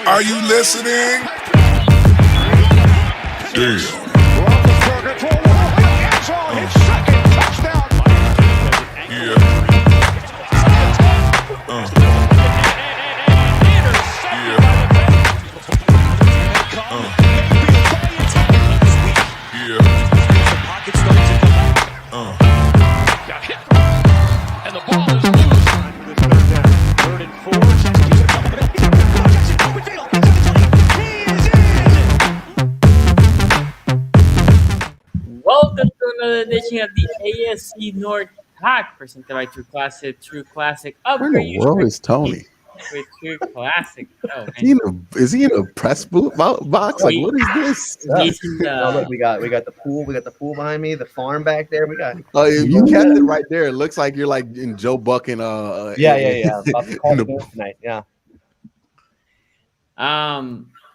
Are you listening? Damn. Welcome to another edition of the AFC North Talk, presented by True Classic. True Classic. Where in the world is Tony? With True Classic. Oh, Is he in a press box? Like, what is this? He's in the, Look, we got the pool. We got the pool behind me. The farm back there. We got. Oh, you kept it right there. It looks like you're like in Joe Buck and Yeah. About to call the game tonight. Yeah.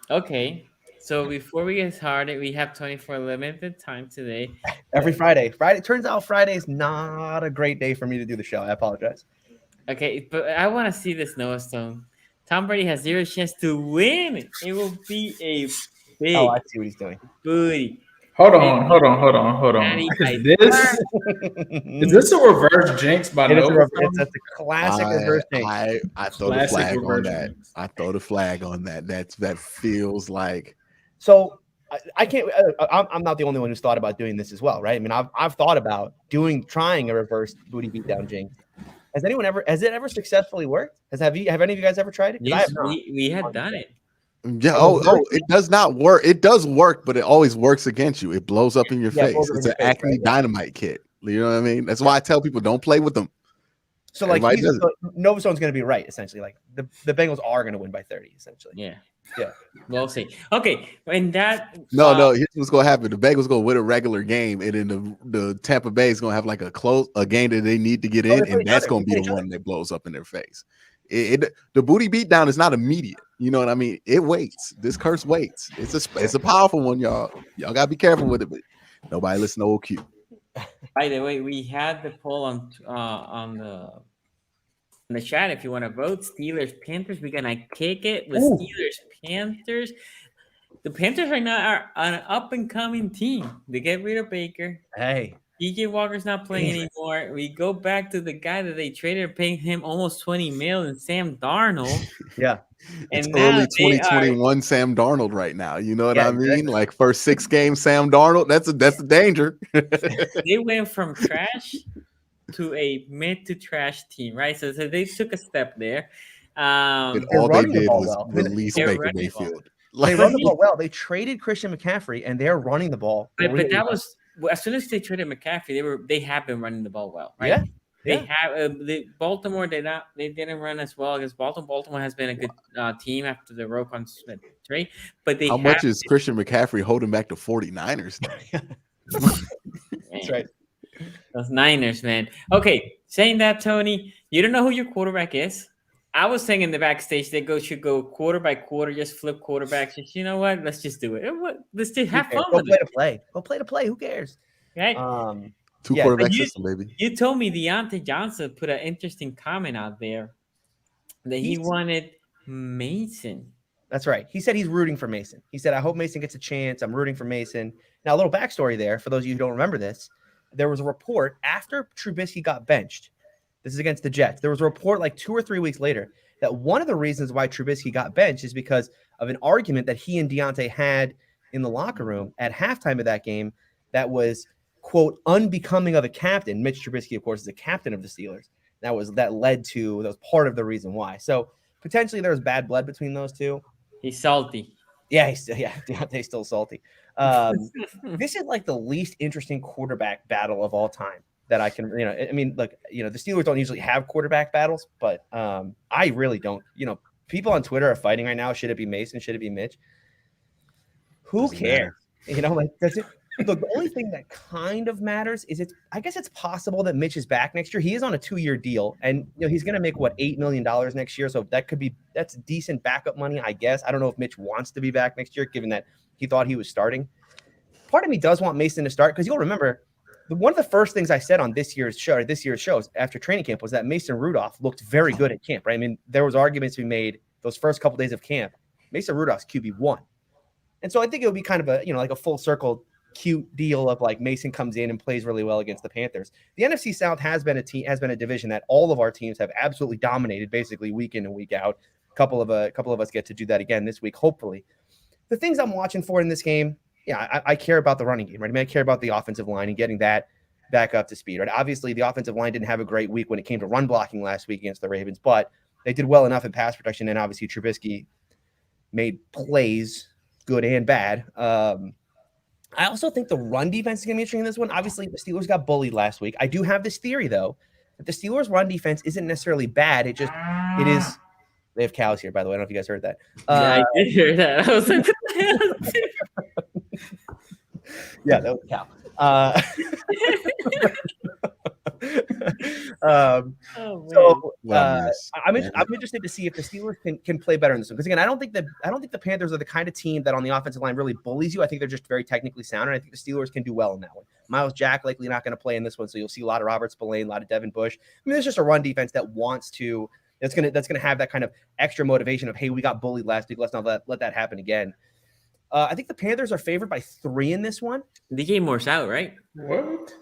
Okay. So before we get started, we have 24 limited time today. Every Friday. Turns out Friday is not a great day for me to do the show. I apologize. Okay, but I want to see this Noah Stone. Tom Brady has zero chance to win. It will be a big I see what he's doing. booty. Hold on. Is this a reverse jinx by Noah? It's a classic reverse jinx. I throw the flag on that. I throw the flag on that. That feels like. So I can't. I'm not the only one who's thought about doing this as well, right? I mean, I've thought about trying a reverse booty beatdown jinx. Has it ever successfully worked? Have any of you guys ever tried it? Yes, we had done it. Yeah. It does not work. It does work, but it always works against you. It blows up in your face. It's an Acme Dynamite kit. You know what I mean? That's why I tell people don't play with them. So Nova Stone's going to be right, essentially. Like the Bengals are going to win by 30, essentially. Yeah. Yeah. We'll see. Okay. And that. No. Here's what's going to happen. The Bengals going to win a regular game, and then the Tampa Bay is going to have like a game that they need to get in, and that's going to be the one that blows up in their face. The booty beatdown is not immediate. You know what I mean? It waits. This curse waits. It's a powerful one, y'all. Y'all got to be careful with it, but nobody listen to OQ. By the way, we had the poll on the chat. If you want to vote, Steelers Panthers, we're gonna kick it with Steelers Panthers. The Panthers right now are an up and coming team. They get rid of Baker. Hey, PJ Walker's not playing anymore. We go back to the guy that they traded, paying him almost $20 million, Sam Darnold. Yeah. It's early 2021 Sam Darnold right now. You know what I mean? Exactly. Like first 6 games, Sam Darnold. That's a danger. They went from trash to a mid to trash team, right? So they took a step there. And all they did was release Baker Mayfield. They run the ball well. They traded Christian McCaffrey, and they're running the ball. But that was as soon as they traded McCaffrey, they have been running the ball well, right? Yeah. They have Baltimore. They didn't run as well against Baltimore. Baltimore has been a good team after the Roquan Smith trade, but how much is Christian McCaffrey holding back the 49ers? That's right. Those Niners, man. Okay, saying that, Tony, you don't know who your quarterback is. I was saying in the backstage they should go quarter by quarter, just flip quarterbacks. Just, you know what? Let's just do it. Let's just have fun with it. Go play to play. Who cares? Okay. 2 quarterback system, baby. You told me Deontay Johnson put an interesting comment out there that he wanted Mason. That's right. He said he's rooting for Mason. He said, I hope Mason gets a chance. I'm rooting for Mason. Now, a little backstory there for those of you who don't remember this. There was a report after Trubisky got benched. This is against the Jets. There was a report like 2 or 3 weeks later that one of the reasons why Trubisky got benched is because of an argument that he and Deontay had in the locker room at halftime of that game that was, quote, unbecoming of a captain. Mitch Trubisky, of course, is the captain of the Steelers. That was part of the reason why. So potentially there was bad blood between those two. He's salty. Yeah, Deontay's still salty. This is like the least interesting quarterback battle of all time that I can, I mean, look, the Steelers don't usually have quarterback battles, but I really don't. People on Twitter are fighting right now. Should it be Mason? Should it be Mitch? Who cares? Does it? Look, the only thing that kind of matters is I guess it's possible that Mitch is back next year. He is on a 2-year deal, and he's going to make $8 million next year. So that's decent backup money, I guess. I don't know if Mitch wants to be back next year, given that he thought he was starting. Part of me does want Mason to start because you'll remember one of the first things I said on this year's shows after training camp was that Mason Rudolph looked very good at camp. Right? I mean, there was arguments to be made those first couple days of camp, Mason Rudolph's QB1. And so I think it would be kind of a, like a full circle cute deal of like Mason comes in and plays really well against the Panthers. The NFC South has been a division that all of our teams have absolutely dominated basically week in and week out. A couple of us get to do that again this week, hopefully. The things I'm watching for in this game, I care about the running game, right? I mean, I care about the offensive line and getting that back up to speed, right? Obviously, the offensive line didn't have a great week when it came to run blocking last week against the Ravens, but they did well enough in pass protection, and obviously Trubisky made plays, good and bad. I also think the run defense is going to be interesting in this one. Obviously, the Steelers got bullied last week. I do have this theory, though, that the Steelers' run defense isn't necessarily bad. It is. They have cows here, by the way. I don't know if you guys heard that. Yeah, I did hear that. I was like, yeah, that was a cow. I'm interested to see if the Steelers can play better in this one, because again, I don't think the Panthers are the kind of team that on the offensive line really bullies you. I think they're just very technically sound, and I think the Steelers can do well in that one. Miles Jack likely not going to play in this one, so you'll see a lot of Robert Spillane, a lot of Devin Bush. I mean, there's just a run defense that wants to. That's gonna have that kind of extra motivation of, hey, we got bullied last week, let's not let that happen again. I think the Panthers are favored by 3 in this one. DJ Moore's out, right? What?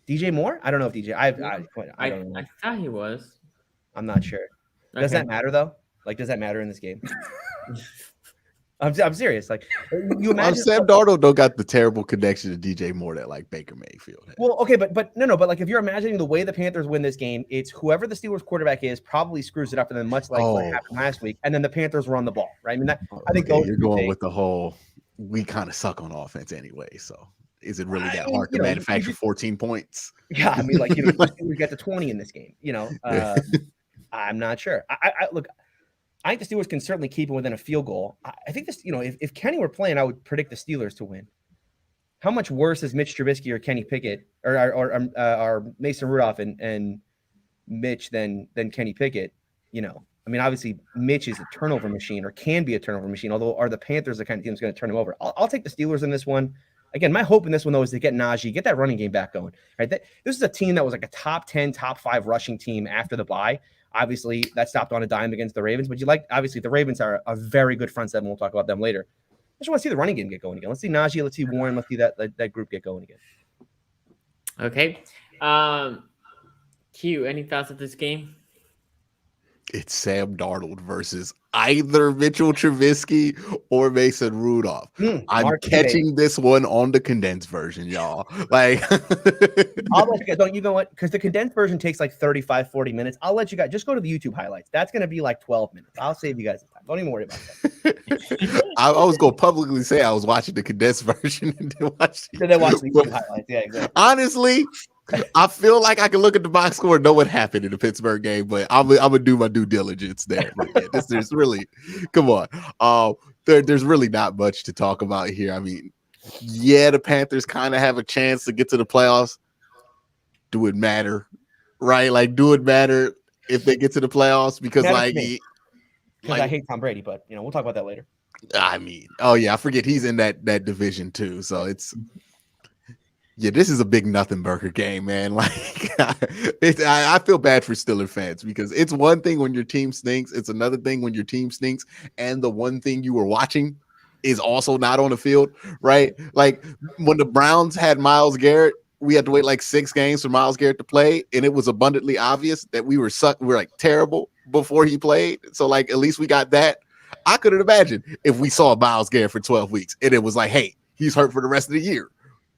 DJ Moore? I don't know if DJ. I don't know. I thought he was. I'm not sure. Does that matter though? Like, does that matter in this game? I'm serious. Like, you imagine Sam Darnold don't got the terrible connection to DJ Moore that like Baker Mayfield had. Well, okay, but no, but like if you're imagining the way the Panthers win this game, it's whoever the Steelers quarterback is probably screws it up, and then much like what happened last week, and then the Panthers run the ball, right? I mean, I think you're going with the whole we kind of suck on offense anyway, so. Is it really that hard to manufacture 14 points? Yeah, I mean, like, we get to 20 in this game. I'm not sure. I think the Steelers can certainly keep him within a field goal. I think this, if Kenny were playing, I would predict the Steelers to win. How much worse is Mitch Trubisky or Kenny Pickett or Mason Rudolph and Mitch than Kenny Pickett? I mean, obviously Mitch is a turnover machine or can be a turnover machine. Although are the Panthers the kind of team that's going to turn him over? I'll take the Steelers in this one. Again, my hope in this one, though, is to get Najee, get that running game back going. Right? This is a team that was like a top 10, top 5 rushing team after the bye. Obviously, that stopped on a dime against the Ravens. But obviously, the Ravens are a very good front seven. We'll talk about them later. I just want to see the running game get going again. Let's see Najee. Let's see Warren. Let's see that group get going again. Okay. Q, any thoughts of this game? It's Sam Darnold versus either Mitchell Trubisky or Mason Rudolph. I'm catching this one on the condensed version, y'all. Like, I'll let you guys know. You know what? Because the condensed version takes like 35, 40 minutes. I'll let you guys just go to the YouTube highlights. That's going to be like 12 minutes. I'll save you guys the time. Don't even worry about that. I was going to publicly say I was watching the condensed version and then watch the YouTube highlights. Yeah, exactly. Honestly, I feel like I can look at the box score and know what happened in the Pittsburgh game, but I'm gonna do my due diligence there. There's really, come on, there's really not much to talk about here. I mean, yeah, the Panthers kind of have a chance to get to the playoffs. Do it matter, right? Like, do it matter if they get to the playoffs? Because I hate Tom Brady, but we'll talk about that later. I mean, I forget he's in that division too, so it's. Yeah, this is a big nothing burger game, man. Like, I feel bad for Steelers fans because it's one thing when your team stinks. It's another thing when your team stinks. And the one thing you were watching is also not on the field, right? Like when the Browns had Myles Garrett, we had to wait like 6 games for Myles Garrett to play. And it was abundantly obvious that we were like terrible before he played. So like, at least we got that. I couldn't imagine if we saw Myles Garrett for 12 weeks and it was like, hey, he's hurt for the rest of the year.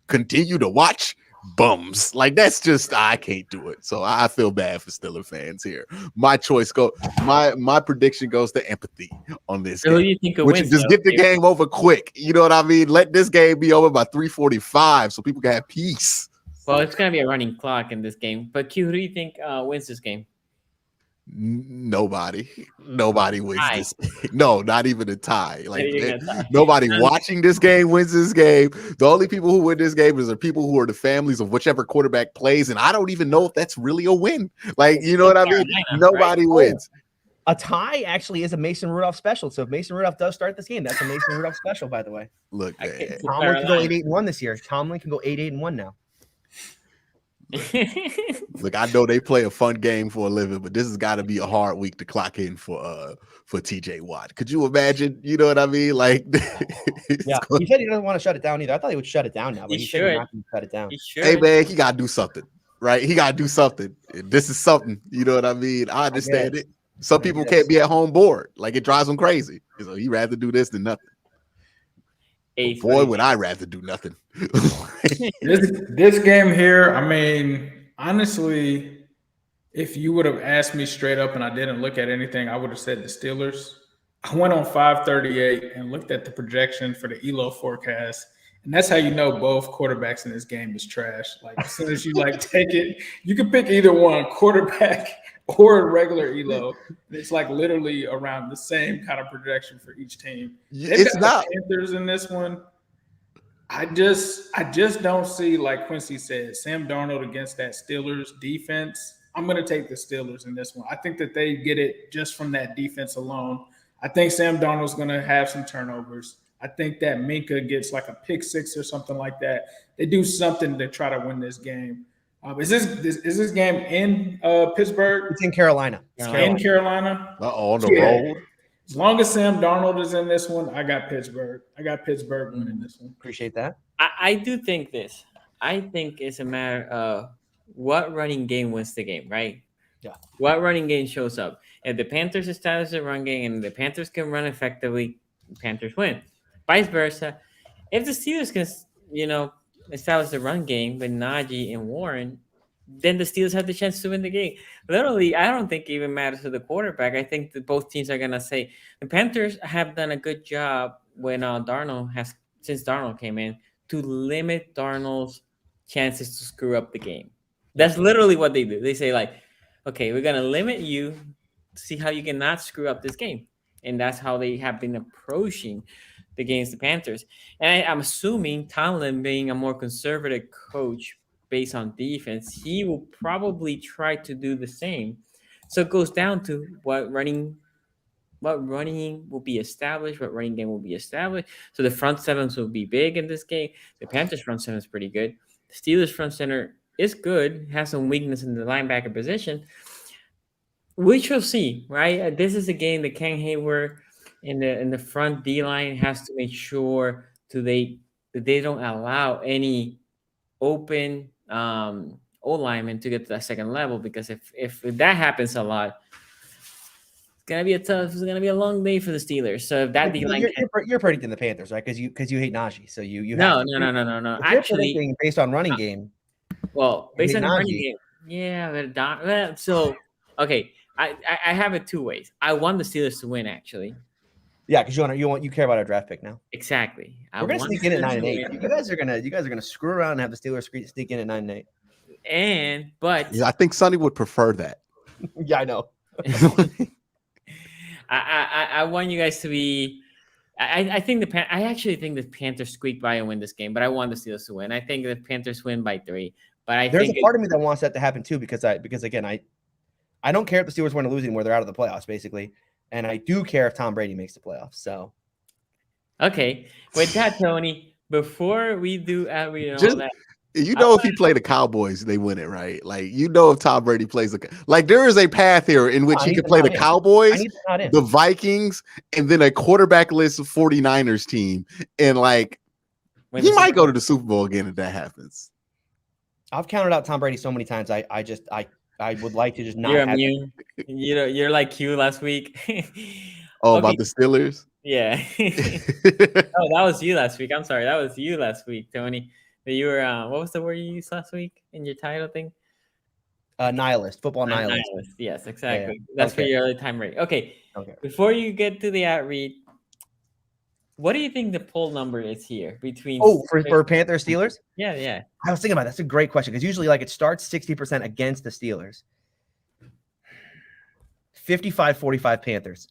Continue to watch bums. Like, that's just, I can't do it. So I feel bad for Steelers fans here. My prediction goes to empathy on this game. Who do you think wins? Just get the game over quick. You know what I mean? Let this game be over by 3:45 so people can have peace. Well, it's going to be a running clock in this game. But Q, who do you think wins this game? Nobody wins this game. No, not even a tie. Like nobody watching this game wins this game. The only people who win this game is the people who are the families of whichever quarterback plays, and I don't even know if that's really a win. Like, you know what I mean? Nobody wins. A tie actually is a Mason Rudolph special. So if Mason Rudolph does start this game, that's a Mason Rudolph special, by the way. Look, Tomlin can go 8-1 this year. Tomlin can go 8-1 now. Look, I know they play a fun game for a living, but this has got to be a hard week to clock in for TJ Watt. Could you imagine? You know what I mean? Like, yeah, he said he doesn't want to shut it down either. I thought he would shut it down now, but he said he's not going to shut it down. Hey man, he got to do something, right? He got to do something. This is something. You know what I mean? I understand it. Some people can't be at home bored. Like, it drives them crazy. So he'd rather do this than nothing. Boy, would I rather do nothing. this game here, I mean, honestly, if you would have asked me straight up and I didn't look at anything, I would have said the Steelers. I went on 538 and looked at the projection for the ELO forecast. And that's how you know both quarterbacks in this game is trash. Like, as soon as you take it, you can pick either one, quarterback or regular ELO. It's like literally around the same kind of projection for each team. It's not the Panthers in this one. I just don't see, like Quincy said, Sam Darnold against that Steelers defense. I'm going to take the Steelers in this one. I think that they get it just from that defense alone. I think Sam Darnold's going to have some turnovers. I think that Minka gets like a pick six or something like that. They do something to try to win this game. Is this game in Pittsburgh? It's in Carolina. In Carolina. On the road. As long as Sam Darnold is in this one, I got Pittsburgh. Winning this one. Appreciate that. I do think this. I think it's a matter of what running game wins the game, right? Yeah. What running game shows up? If the Panthers establish a run game and the Panthers can run effectively, the Panthers win. Vice versa. If the Steelers can, establish the run game with Najee and Warren, then the Steelers have the chance to win the game. Literally, I don't think it even matters to the quarterback. I think that both teams are going to say the Panthers have done a good job when since Darnold came in, to limit Darnold's chances to screw up the game. That's literally what they do. They say, like, okay, we're going to limit you to see how you cannot screw up this game. And that's how they have been approaching the games, the Panthers. And I'm assuming Tomlin, being a more conservative coach based on defense, he will probably try to do the same. So it goes down to what running will be established, what running game will be established. So the front sevens will be big in this game. The Panthers front seven is pretty good. The Steelers front center is good, has some weakness in the linebacker position. We shall see, right? This is a game that Ken Hayward in the front D line has to make sure that they don't allow any open O linemen to get to that second level, because if that happens a lot, it's gonna be a long day for the Steelers. So if that D line, you're predicting the Panthers, right? Because you hate Najee, so you no. Actually, based on running game. Well, based on the running game, yeah. So okay, I have it two ways. I want the Steelers to win, actually. Yeah, because you care about our draft pick now. Exactly. We're gonna sneak in at 9-8. You guys are gonna screw around and have the Steelers sneak in at 9-8. But I think Sonny would prefer that. Yeah, I know. I want you guys to be. I actually think the Panthers squeak by and win this game, but I want the Steelers to win. I think the Panthers win by 3. But there's a part of me that wants that to happen too, because again, I don't care if the Steelers win or lose anymore. They're out of the playoffs, basically. And I do care if Tom Brady makes the playoffs. So, okay. With that, Tony, before we do all that, if he played the Cowboys, they win it, right? Like, if Tom Brady plays there is a path here in which he could play the Cowboys, the Vikings, and then a quarterback-less 49ers team, and he might go to the Super Bowl again if that happens. I've counted out Tom Brady so many times. I would like to just not. You're immune. You're like Q last week. About the Steelers? Yeah. That was you last week. I'm sorry. That was you last week, Tony. You were what was the word you used last week in your title thing? Nihilist, football nihilist. Yes, exactly. Yeah. That's for your early time rate. Okay. Before you get to the ad read, what do you think the poll number is here between? For Panthers Steelers? Yeah. I was thinking about that's a great question, because usually it starts 60% against the Steelers. 55-45 Panthers.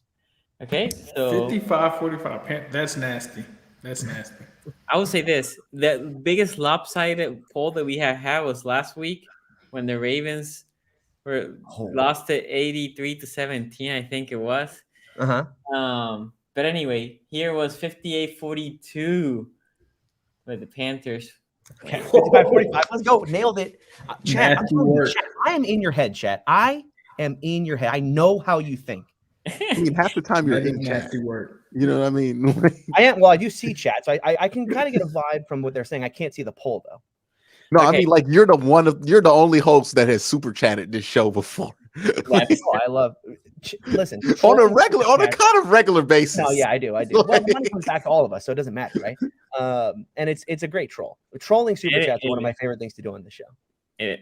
Okay, so 55-45. That's nasty. I would say this: the biggest lopsided poll that we had was last week when the Ravens lost to 83-17. I think it was. Uh-huh. But anyway, here was 58-42 with the Panthers. Okay, 55-45. Let's go. Nailed it. Chat, Nasty work. I am in your head, chat. I am in your head. I know how you think. I mean, half the time you're That is in chat. nasty work. You know what I mean? I am. Well, I do see chat, so I can kind of get a vibe from what they're saying. I can't see the poll though. No, I Okay. mean, like you're the only host that has super chatted this show before. That's all I love. Listen, on a trolling kind of regular basis. No, yeah, I do. Well, the money comes back to all of us, so it doesn't matter, right? And it's a great troll. Trolling super chats is one of my favorite things to do on the show.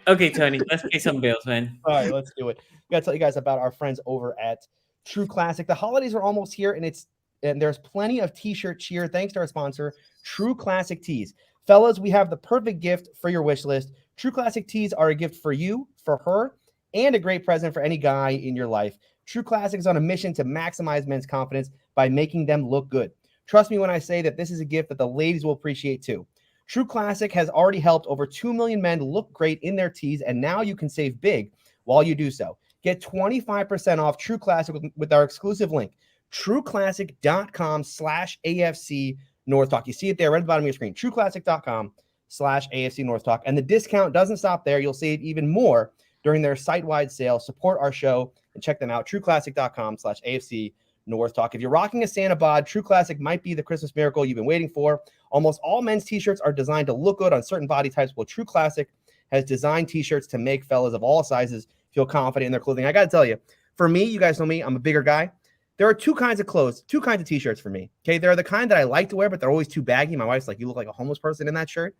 Okay, Tony, let's pay some bills, man. All right, let's do it. We got to tell you guys about our friends over at True Classic. The holidays are almost here, and there's plenty of t-shirt cheer thanks to our sponsor, True Classic Tees. Fellas, we have the perfect gift for your wish list. True Classic Tees are a gift for you, for her, and a great present for any guy in your life. True Classic is on a mission to maximize men's confidence by making them look good. Trust me when I say that this is a gift that the ladies will appreciate too. True Classic has already helped over 2 million men look great in their tees, and now you can save big while you do so. Get 25% off True Classic with our exclusive link, trueclassic.com/AFC North Talk. You see it there right at the bottom of your screen, trueclassic.com/AFC North Talk. And the discount doesn't stop there. You'll save even more during their site-wide sale. Support our show and check them out, trueclassic.com/AFC North Talk. If you're rocking a Santa bod, True Classic might be the Christmas miracle you've been waiting for. Almost all men's t-shirts are designed to look good on certain body types. Well, True Classic has designed t-shirts to make fellas of all sizes feel confident in their clothing. I got to tell you, for me, you guys know me, I'm a bigger guy. There are two kinds of clothes, two kinds of t-shirts for me. Okay, there are the kind that I like to wear, but they're always too baggy. My wife's like, you look like a homeless person in that shirt.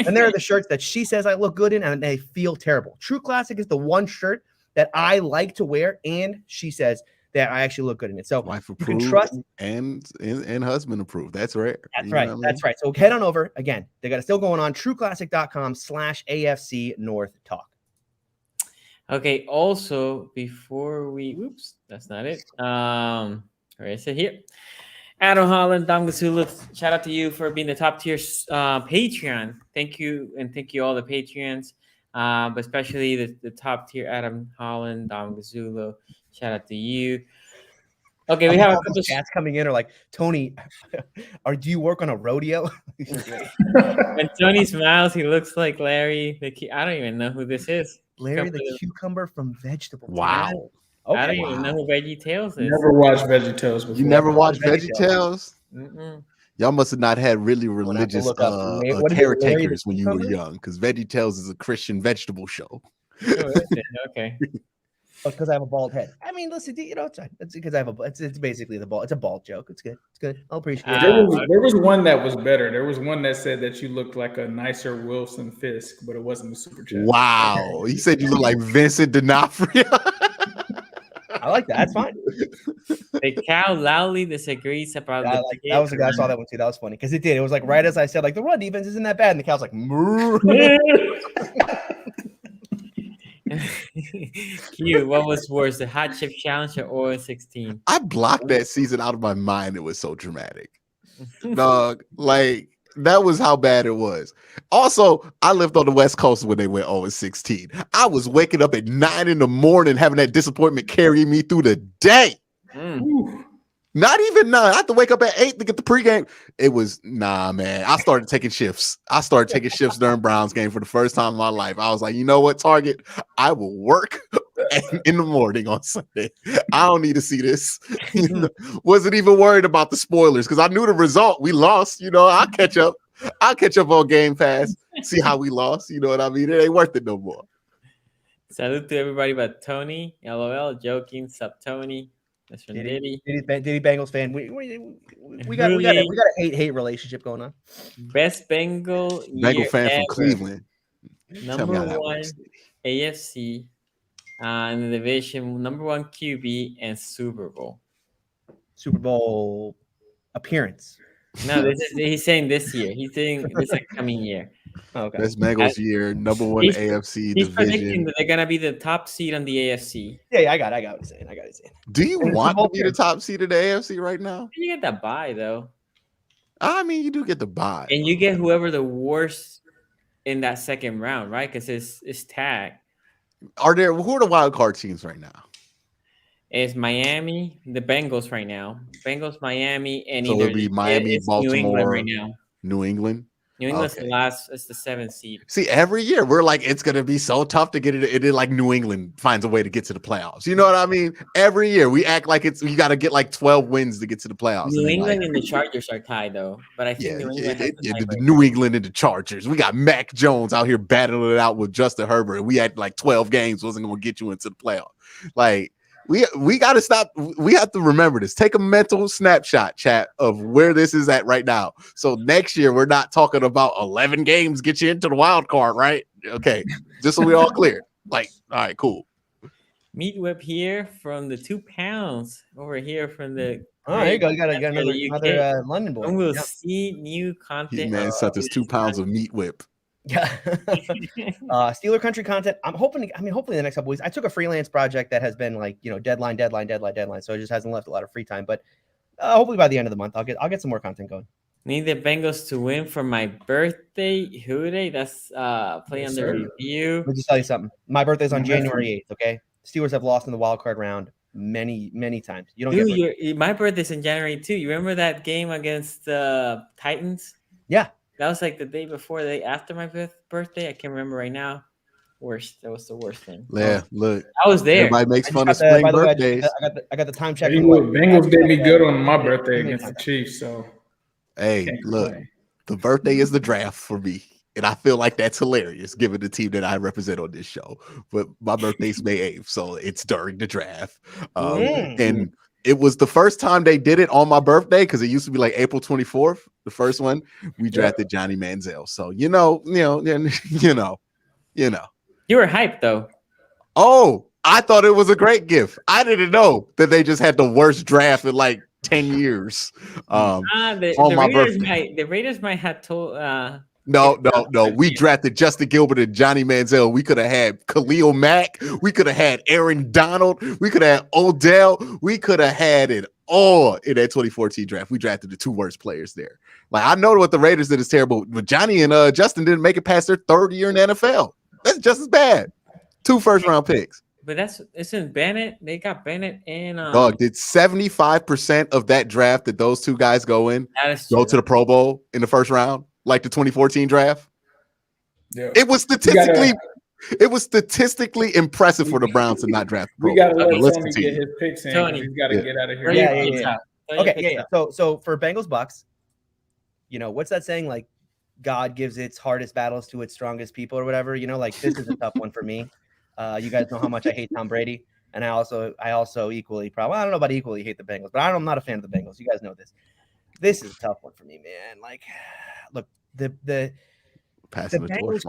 And there are the shirts that she says I look good in, and they feel terrible. True Classic is the one shirt that I like to wear, and she says that I actually look good in it. So wife you approved can trust and husband approved. That's rare. That's right. That's right. So head on over. Again, they got it still going on. trueclassic.com/AFC North Talk. Okay, also before whoops, that's not it. Where is it here? Adam Holland, Dom Gasula, shout out to you for being the top tier Patreon. Thank you, and thank you all the Patreons, but especially the top tier Adam Holland, Dom Gasula. Shout out to you. Okay, we have a couple chats coming in are like, Tony, do you work on a rodeo? When Tony smiles, he looks like Larry. I don't even know who this is. Larry the cucumber from Vegetables. Wow. Okay. I don't even know who Veggie Tales is. Never watched Veggie Tales before. You never watched Veggie Tales? Y'all must have not had really religious caretakers when you were young, because Veggie Tales is a Christian vegetable show. Okay. Because I have a bald head. I mean, listen, it's because I have it's basically the bald. It's a bald joke. It's good. It's good. I'll appreciate it. There was one that was better. There was one that said that you looked like a nicer Wilson Fisk, but it wasn't a super chat. Wow. He said you look like Vincent D'Onofrio. I like that. That's fine. The cow loudly disagrees about that was the guy I saw that one too. That was funny because it did. It was like right as I said, like the run defense isn't that bad, and the cow's like, Q, what was worse, the hot chip challenge or 0-16? I blocked that season out of my mind. It was so dramatic. Dog, like that was how bad it was. Also, I lived on the West Coast when they went 0-16. I was waking up at 9 a.m, having that disappointment carry me through the day. Not even 9. I had to wake up at 8 to get the pregame. It was man. I started taking shifts. During Browns game for the first time in my life. I was like, you know what, Target? I will work in the morning on Sunday. I don't need to see this. Wasn't even worried about the spoilers because I knew the result. We lost. I'll catch up. I'll catch up on Game Pass. See how we lost. You know what I mean? It ain't worth it no more. Salute to everybody but Tony. LOL. Joking. Sup, Tony. That's from Diddy Bengals fan. We got a hate relationship going on. Best Bengal fan ever. from Cleveland. Number 1 AFC in the division. Number 1 QB and Super Bowl appearance. No, he's saying this year. He's saying this coming year. Okay. That's Bengals year, number 1 AFC he's division. Predicting that they're gonna be the top seed on the AFC. Yeah, I got what he's saying. Do you want to be the top seed of the AFC right now? You get that bye though. I mean, you do get the bye, and you get whoever the worst in that second round, right? Because it's tag. Who are the wild card teams right now? It's Miami, the Bengals right now. Bengals, Miami, and so it'll be Miami, Baltimore, New England right now. New England. New England's Okay. the last. It's the 7th seed. See, every year we're like, it's gonna be so tough to get it. It is like New England finds a way to get to the playoffs. You know what I mean? Every year we act like you got to get like 12 wins to get to the playoffs. New and England like, and the Chargers are tied though, but I think New England has the the tiebreaker. New England and the Chargers. We got Mac Jones out here battling it out with Justin Herbert. And we had like 12 games wasn't gonna get you into the playoff. Like. We got to stop. We have to remember this. Take a mental snapshot, chat, of where this is at right now. So next year, we're not talking about 11 games get you into the wild card, right? Okay, just so we all clear. Like, all right, cool. Meat whip here from the 2 pounds over here from the. Oh, there you go. You got another London boy. And we'll see new content. He man such as 2 pounds of meat whip. Yeah. Steeler country content. I'm hoping. Hopefully in the next couple weeks. I took a freelance project that has been like, deadline. So it just hasn't left a lot of free time. But hopefully by the end of the month, I'll get some more content going. Need the Bengals to win for my birthday. Who they? That's play on the review. Let me just tell you something. My birthday's on January 8th. Okay. Steelers have lost in the wild card round many times. You don't get my birthday's in January too. You remember that game against the Titans? Yeah. That was like the day before, after my birthday. I can't remember right now. That was the worst thing. Yeah, look. I was there. Everybody makes fun of spring birthdays. I got the time check. Bengals did me good on my birthday against the Chiefs. So, hey, look, the birthday is the draft for me. And I feel like that's hilarious given the team that I represent on this show. But my birthday's May 8th, so it's during the draft. And it was the first time they did it on my birthday because it used to be like April 24th, the first one. We drafted Johnny Manziel. So, you were hyped though. Oh, I thought it was a great gift. I didn't know that they just had the worst draft in like 10 years. On my birthday. The Raiders might have told. No. We drafted Justin Gilbert and Johnny Manziel. We could have had Khalil Mack. We could have had Aaron Donald. We could have had Odell. We could have had it all in that 2014 draft. We drafted the 2 worst players there. Like, I know what the Raiders did is terrible, but Johnny and Justin didn't make it past their 3rd year in the NFL. That's just as bad. 2 first-round picks. But isn't Bennett? They got Bennett and dog. Did 75% of that draft that those 2 guys go in go to the Pro Bowl in the 1st round? Like the 2014 draft, it was statistically impressive for the Browns to not draft. We got to let Tony get his picks in. He's got to get out of here. Yeah. Okay, So for Bengals Bucks, what's that saying? Like, God gives its hardest battles to its strongest people, or whatever. Like, this is a tough one for me. You guys know how much I hate Tom Brady, and I also equally probably, I don't know about equally hate the Bengals, but I'm not a fan of the Bengals. You guys know this. This is a tough one for me, man. Like, look, the Bengals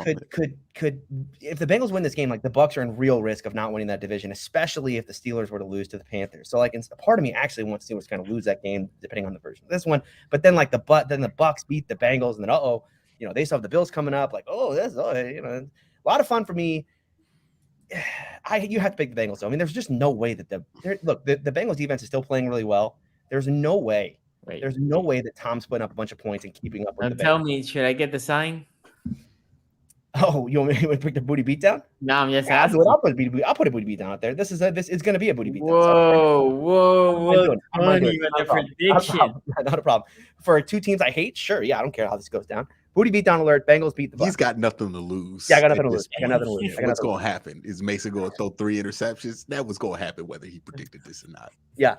could if the Bengals win this game, like, the Bucks are in real risk of not winning that division, especially if the Steelers were to lose to the Panthers. So, like, part of me actually wants the Steelers to kind of lose that game, depending on the version of this one. But then, like, the Bucks beat the Bengals, and then they still have the Bills coming up. Like, a lot of fun for me. You have to pick the Bengals, though. I mean, there's just no way that the Bengals defense is still playing really well. There's no way. There's no way that Tom's putting up a bunch of points and keeping up with the Bengals. Tell me, should I get the sign? Oh, you want me to pick the booty beat down? No, I'm just asking. I'll put a booty beat down out there. This is going to be a booty beat down. Whoa. Funny with the prediction. Not a problem. For 2 teams I hate, sure. Yeah, I don't care how this goes down. Booty beat down alert. Bengals beat the Bucs. He's got nothing to lose. Yeah, I got nothing to lose. What's going to happen is Mason going to throw 3 interceptions. That was going to happen whether he predicted this or not. Yeah.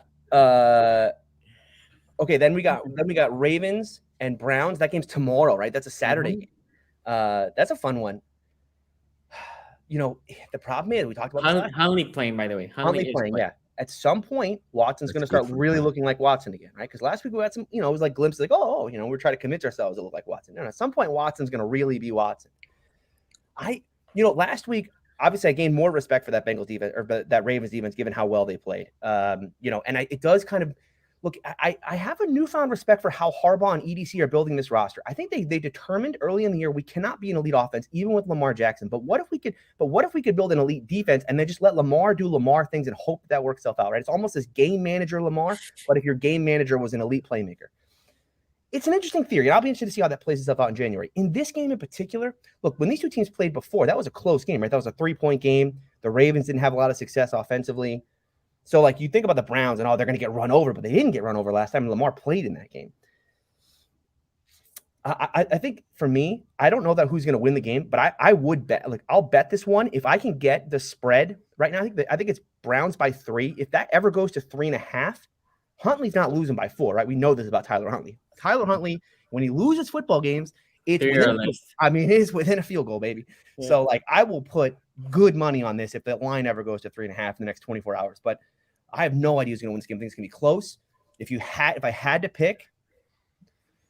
Okay, then we got Ravens and Browns. That game's tomorrow, right? That's a Saturday game. That's a fun one. The problem is we talked about Huntley playing, by the way. Huntley playing, yeah. At some point, Watson's going to start really looking like Watson again, right? Because last week we had some, it was like glimpses, like, we're trying to convince ourselves it looked like Watson. No, at some point, Watson's going to really be Watson. Last week, obviously, I gained more respect for that Bengals defense or that Ravens defense, given how well they played. And it does kind of look. I have a newfound respect for how Harbaugh and EDC are building this roster. I think they determined early in the year we cannot be an elite offense even with Lamar Jackson. But what if we could build an elite defense and then just let Lamar do Lamar things and hope that works itself out? Right? It's almost this game manager Lamar, but if your game manager was an elite playmaker. It's an interesting theory, and I'll be interested to see how that plays itself out in January. In this game in particular, look, when these 2 teams played before, that was a close game, right? That was a 3-point game. The Ravens didn't have a lot of success offensively. So, like, you think about the Browns and, they're going to get run over, but they didn't get run over last time. Lamar played in that game. I think for me, I don't know that who's going to win the game, but I would bet. Like, I'll bet this one if I can get the spread right now. I think it's Browns by 3. If that ever goes to 3.5, Huntley's not losing by 4, right? We know this about Tyler Huntley. Tyler Huntley, when he loses football games, it's it's within a field goal, baby. Yeah. So like, I will put good money on this if the line ever goes to 3.5 in the next 24 hours. But I have no idea who's going to win this game. I think it's going to be close. If I had to pick,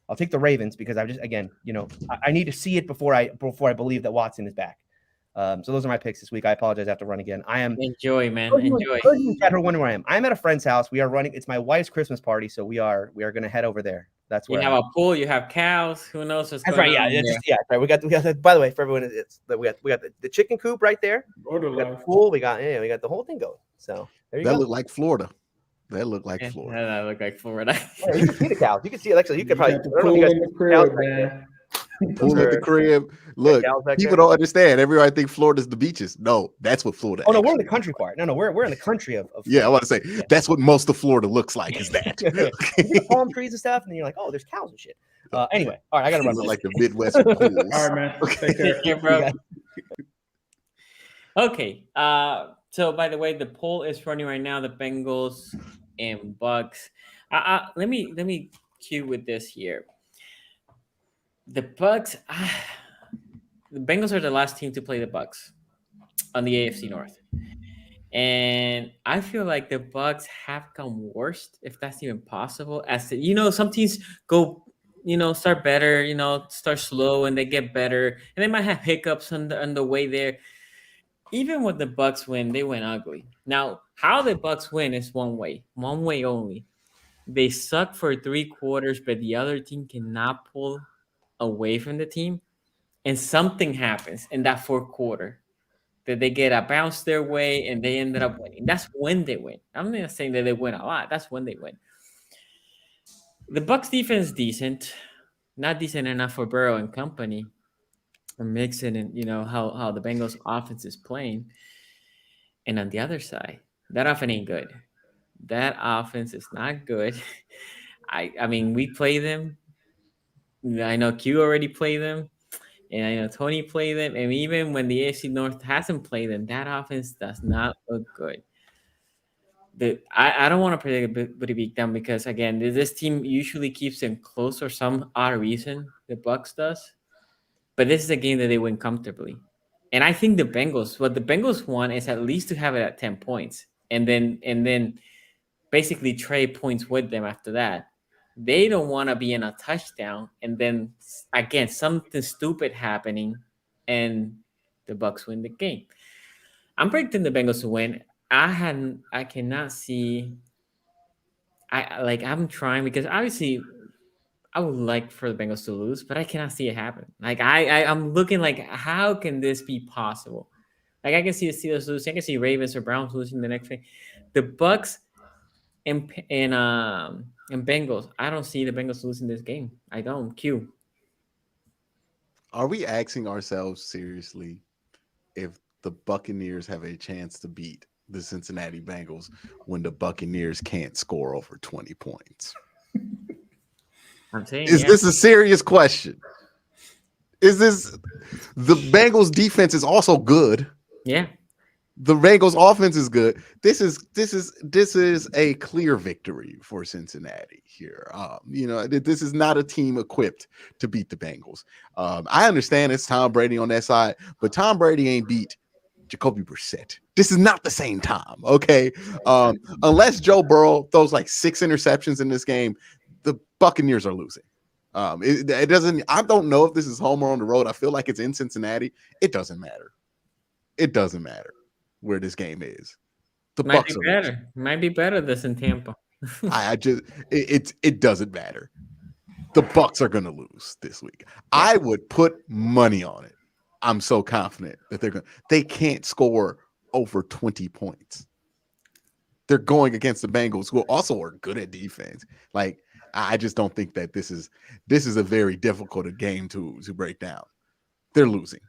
I'll take the Ravens because I just, again, I need to see it before I believe that Watson is back. So those are my picks this week. I apologize. I have to run again. I am enjoy. Enjoy. Wondering where I am. I'm at a friend's house. We are running. It's my wife's Christmas party, so we are going to head over there. That's where you have a pool. You have cows. Who knows what's That's going right. on? Yeah, right. We got. By the way, for everyone, we got the chicken coop right there. We got the pool. We got the whole thing going. So there you go. That looked like Florida. That looked like Florida. That looked like Florida. Yeah, you can see the cows. You can see Alexa. You could probably pool in the crib, man. Pool at the crib. Look, people don't understand. Everybody think Florida's the beaches. No, that's what Florida. Oh no, we're in the country part. No, we're in the country of yeah, I want to say that's what most of Florida looks like. Is that palm trees and stuff, and then you're like, oh, there's cows and shit. Anyway, all right, I gotta run. Like the Midwest pools. All right, man. Take care, bro. Okay. So by the way, the poll is running right now. The Bengals and Bucks. Let me cue with this here. The Bucks. The Bengals are the last team to play the Bucks on the AFC North, and I feel like the Bucks have come worst, if that's even possible. As some teams go, start better, start slow, and they get better, and they might have hiccups on the way there. Even when the Bucks win, they win ugly. Now, how the Bucks win is one way only. They suck for 3 quarters, but the other team cannot pull away from the team, and something happens in that 4th quarter that they get a bounce their way, and they ended up winning. That's when they win. I'm not saying that they win a lot. That's when they win. The Bucks defense is decent, not decent enough for Burrow and company. Mixing and how the Bengals offense is playing, and on the other side, that offense ain't good. That offense is not good. I mean, we play them. I know Q already played them, and I know Tony played them. And even when the AFC North hasn't played them, that offense does not look good. I don't want to predict a big down because again, this team usually keeps them close for some odd reason. The Bucks does. But this is a game that they win comfortably. And I think what the Bengals want is at least to have it at 10 points and then basically trade points with them after that. They don't want to be in a touchdown and then, again, something stupid happening and the Bucks win the game. I'm predicting the Bengals to win. I cannot see. I'm trying because obviously – I would like for the Bengals to lose, but I cannot see it happen. Like I'm looking like, how can this be possible? Like I can see the Steelers losing, I can see Ravens or Browns losing the next thing. The Bucks and Bengals, I don't see the Bengals losing this game. I don't. Q. Are we asking ourselves seriously if the Buccaneers have a chance to beat the Cincinnati Bengals when the Buccaneers can't score over 20 points? I'm saying, is this a serious question? Is this the Bengals defense is also good? Yeah. The Bengals offense is good. This is a clear victory for Cincinnati here. This is not a team equipped to beat the Bengals. I understand it's Tom Brady on that side, but Tom Brady ain't beat Jacoby Brissett. This is not the same time, okay? Unless Joe Burrow throws like 6 interceptions in this game, the Buccaneers are losing. It doesn't. I don't know if this is home or on the road. I feel like it's in Cincinnati. It doesn't matter. It doesn't matter where this game is. The might Bucks be are better. losing. Might be better this in Tampa. It doesn't matter. The Bucks are going to lose this week. I would put money on it. I'm so confident that they can't score over 20 points. They're going against the Bengals, who also are good at defense. Like, I just don't think that this is a very difficult game to break down. They're losing.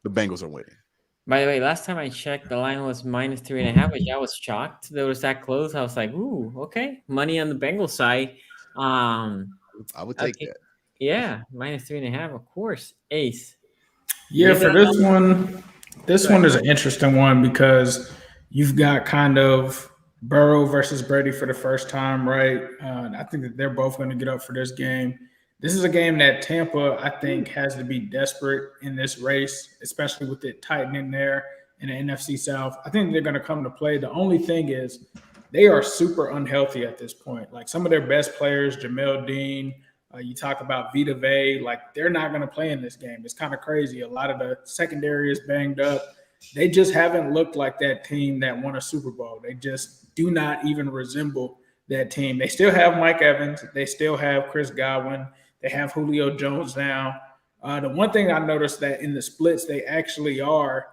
The Bengals are winning. By the way, last time I checked, the line was -3.5, which I was shocked that it was that close. I was like, ooh, okay. Money on the Bengals side. I would take that. Yeah, -3.5, of course. Ace. Yeah, for this one is an interesting one because you've got kind of Burrow versus Brady for the first time, right? I think that they're both going to get up for this game. This is a game that Tampa, I think, has to be desperate in this race, especially with it tightening there in the NFC South. I think they're going to come to play. The only thing is they are super unhealthy at this point. Like some of their best players, Jamel Dean, you talk about Vita Vey, like they're not going to play in this game. It's kind of crazy. A lot of the secondary is banged up. They just haven't looked like that team that won a Super Bowl. They just do not even resemble that team. They still have Mike Evans. They still have Chris Godwin. They have Julio Jones now. The one thing I noticed that in the splits, they actually are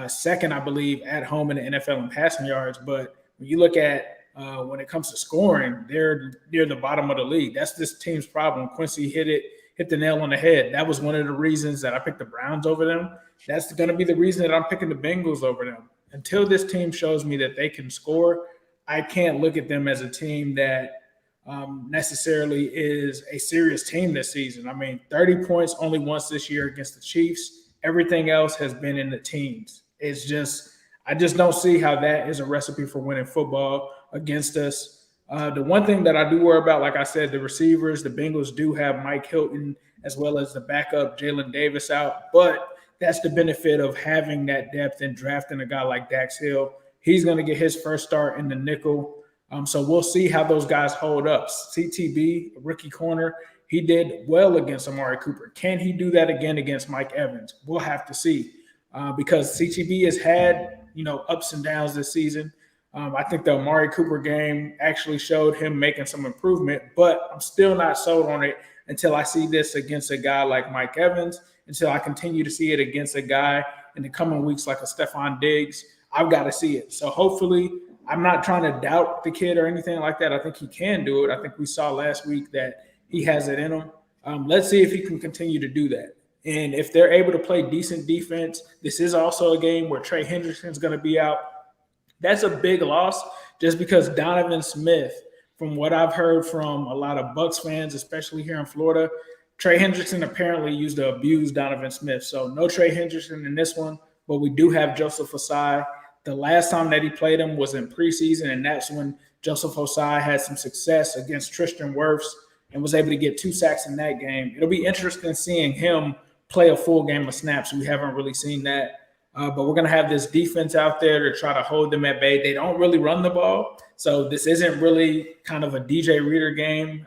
second, I believe, at home in the NFL in passing yards. But when you look at when it comes to scoring, they're near the bottom of the league. That's this team's problem. Quincy hit the nail on the head. That was one of the reasons that I picked the Browns over them. That's going to be the reason that I'm picking the Bengals over them. Until this team shows me that they can score, I can't look at them as a team that necessarily is a serious team this season. I mean, 30 points only once this year against the Chiefs. Everything else has been in the teens. It's just I just don't see how that is a recipe for winning football against us. The one thing that I do worry about, like I said, the receivers, the Bengals do have Mike Hilton as well as the backup Jalen Davis out, but that's the benefit of having that depth and drafting a guy like Dax Hill. He's going to get his first start in the nickel. So we'll see how those guys hold up. CTB, rookie corner, he did well against Amari Cooper. Can he do that again against Mike Evans? We'll have to see because CTB has had, ups and downs this season. I think the Amari Cooper game actually showed him making some improvement, but I'm still not sold on it until I see this against a guy like Mike Evans, until I continue to see it against a guy in the coming weeks like a Stephon Diggs. I've got to see it. So hopefully I'm not trying to doubt the kid or anything like that. I think he can do it. I think we saw last week that he has it in him. Let's see if he can continue to do that. And if they're able to play decent defense, this is also a game where Trey Hendrickson's going to be out. That's a big loss just because Donovan Smith, from what I've heard from a lot of Bucs fans, especially here in Florida, Trey Hendrickson apparently used to abuse Donovan Smith. So no Trey Hendrickson in this one, but we do have Joseph Ossai. The last time that he played him was in preseason, and that's when Joseph Ossai had some success against Tristan Wirfs and was able to get 2 sacks in that game. It'll be interesting seeing him play a full game of snaps. We haven't really seen that. But we're going to have this defense out there to try to hold them at bay. They don't really run the ball. So this isn't really kind of a DJ Reader game.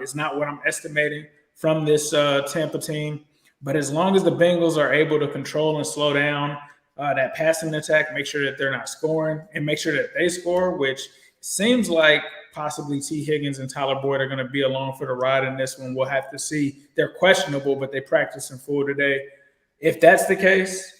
It's not what I'm estimating from this Tampa team. But as long as the Bengals are able to control and slow down that passing attack, make sure that they're not scoring, and make sure that they score, which seems like possibly T. Higgins and Tyler Boyd are going to be along for the ride in this one. We'll have to see. They're questionable, but they practice in full today. If that's the case,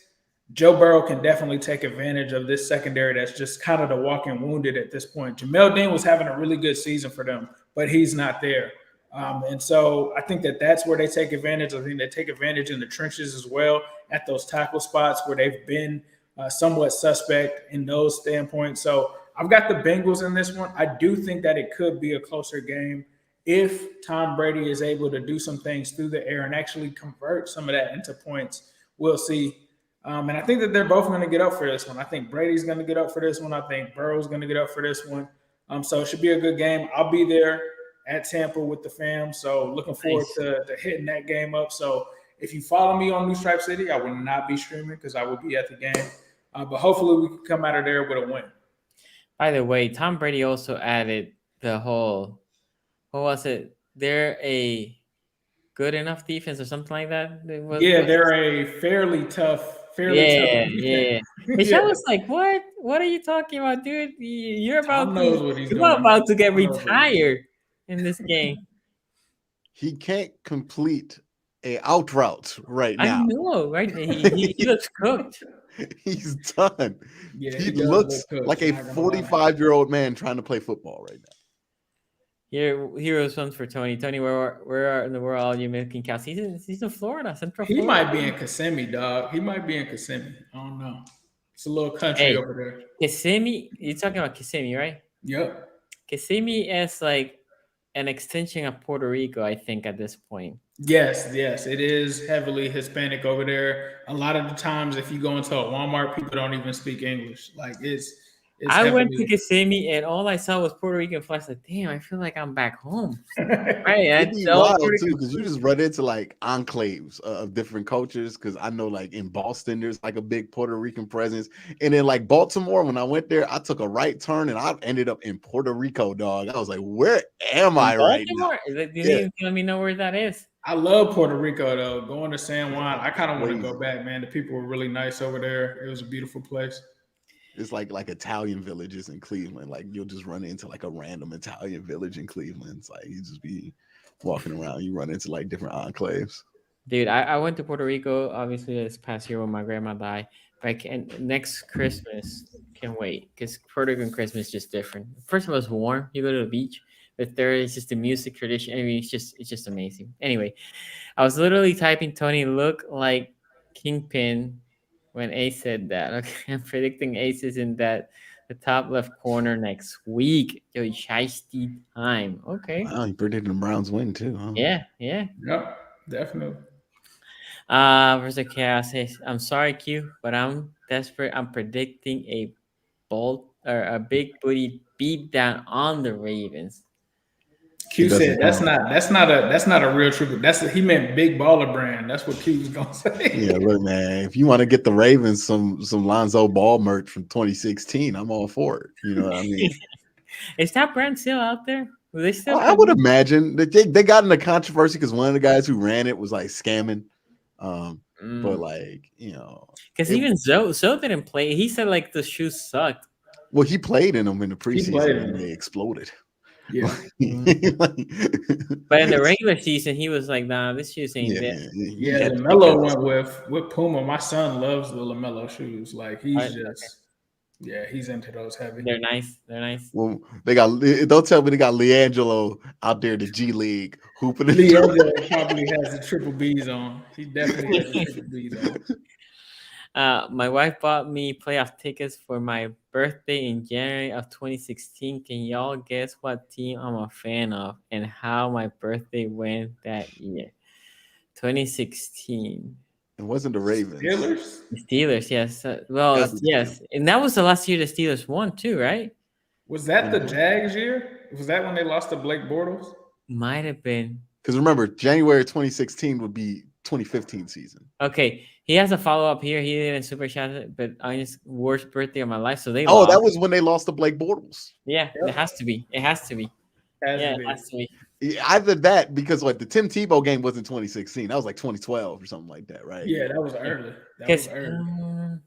Joe Burrow can definitely take advantage of this secondary that's just kind of the walking wounded at this point. Jamel Dean was having a really good season for them, but he's not there. And so I think that that's where they take advantage. I think they take advantage in the trenches as well at those tackle spots where they've been somewhat suspect in those standpoints. So I've got the Bengals in this one. I do think that it could be a closer game if Tom Brady is able to do some things through the air and actually convert some of that into points. We'll see. And I think that they're both going to get up for this one. I think Brady's going to get up for this one. I think Burrow's going to get up for this one. So it should be a good game. I'll be there at Tampa with the fam. So looking forward to hitting that game up. So if you follow me on New Stripe City, I will not be streaming because I will be at the game. But hopefully we can come out of there with a win. By the way, Tom Brady also added the whole, what was it? They're a good enough defense or something like that. They're a fairly tough. Yeah. Which I was like, what? What are you talking about, dude? You're about to get retired in this game. He can't complete a out route right now. I know, right? He looks cooked. He's done. Yeah, he looks like a 45-year-old man trying to play football right now. Heroes ones for Tony. Tony, where in the world are you making counts? He's in Florida, Central Florida. He might be in Kissimmee, dog. He might be in Kissimmee. I don't know. It's a little country over there. Kissimmee? You're talking about Kissimmee, right? Yep. Kissimmee is like an extension of Puerto Rico, I think, at this point. Yes, it is heavily Hispanic over there. A lot of the times, if you go into a Walmart, people don't even speak English. Like it's I went to heavily. Kissimmee and all I saw was Puerto Rican flags. Like, damn, I feel like I'm back home. Right? It'd That's be all wild Puerto too, Rican because you food. just run into like enclaves of different cultures. Because I know, like in Boston, there's like a big Puerto Rican presence, and then like Baltimore, when I went there, I took a right turn and I ended up in Puerto Rico, dog. I was like, where am In I right now? Baltimore? You didn't Yeah, even let me know where that is. I love Puerto Rico though. Going to San yeah, Juan, I kind of want to crazy. go back, man. The people were really nice over there. It was a beautiful place. It's like Italian villages in Cleveland. Like you'll just run into like a random Italian village in Cleveland. It's like you just be walking around, you run into like different enclaves. Dude, I went to Puerto Rico obviously this past year when my grandma died. But I can next Christmas can't wait because Puerto Rican Christmas is just different. First of all, it's warm. You go to the beach, but there is just the music tradition. I mean, it's just amazing. Anyway, I was literally typing Tony look like Kingpin when Ace said that. Okay, I'm predicting Ace is in the top left corner next week. Yo, shiesty time. Okay. Wow, you predicted the Browns win too, huh? Yeah. Yep, definitely. Versus Chaos says, I'm sorry, Q, but I'm desperate. I'm predicting a bold or a big booty beat down on the Ravens. Q It said doesn't count. that's not a real triple. He meant big baller brand. That's what Q was gonna say. Yeah, look, man. If you want to get the Ravens some Lonzo Ball merch from 2016, I'm all for it. You know what I mean? Is that brand still out there? Will they still? I would imagine that they got in a controversy because one of the guys who ran it was like scamming. But like because it, even Zoe didn't play. He said like the shoes sucked. well, he played in them in the He played preseason in and them. they exploded. Yeah. But in the regular season, he was like, "Nah, this shoes ain't yeah, there." he Yeah, had to LaMelo because- went with Puma. My son loves the LaMelo shoes. Like he's Okay. just he's into those heavy. They're nice. They're nice. Well, they got. Don't tell me they got Leangelo out there in the G League hooping. Leandro probably has the triple B's on. He definitely has the triple B's on. My wife bought me playoff tickets for my birthday in January of 2016. Can y'all guess what team I'm a fan of and how my birthday went that year? 2016. It wasn't the Ravens. Steelers? The Steelers, yes. Gotta be Yes. And that was the last year the Steelers won, too, right? Was that the Jags year? Was that when they lost to Blake Bortles? Might have been. Because remember, January 2016 would be 2015 season. Okay. He has a follow up here. He didn't super chat it, but on his worst birthday of my life. So they lost. That was when they lost to Blake Bortles. Yeah, it has to be. It has to be. It has to be. Either that, because like the Tim Tebow game wasn't 2016. That was like 2012 or something like that, right? Yeah, that was early. That was early.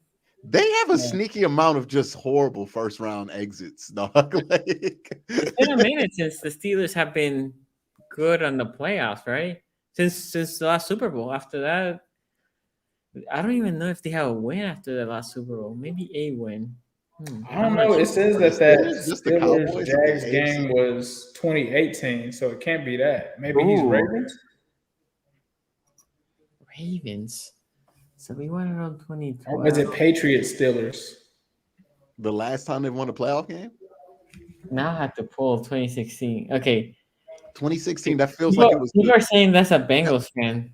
They have a sneaky amount of just horrible first round exits, dog. Like, It's been a minute since the Steelers have been good on the playoffs, right? Since the last Super Bowl. After that, I don't even know if they have a win after the last Super Bowl. Maybe a win. I don't know. It says that Just the Steelers Cowboys Jags and the AFC. game was 2018, so it can't be that. Maybe he's Ravens. Ravens. So we won around 2012. Or was it Patriots Steelers? The last time they won a playoff game? Now I have to pull 2016. Okay. 2016, that feels like it was. People are saying that's a Bengals fan.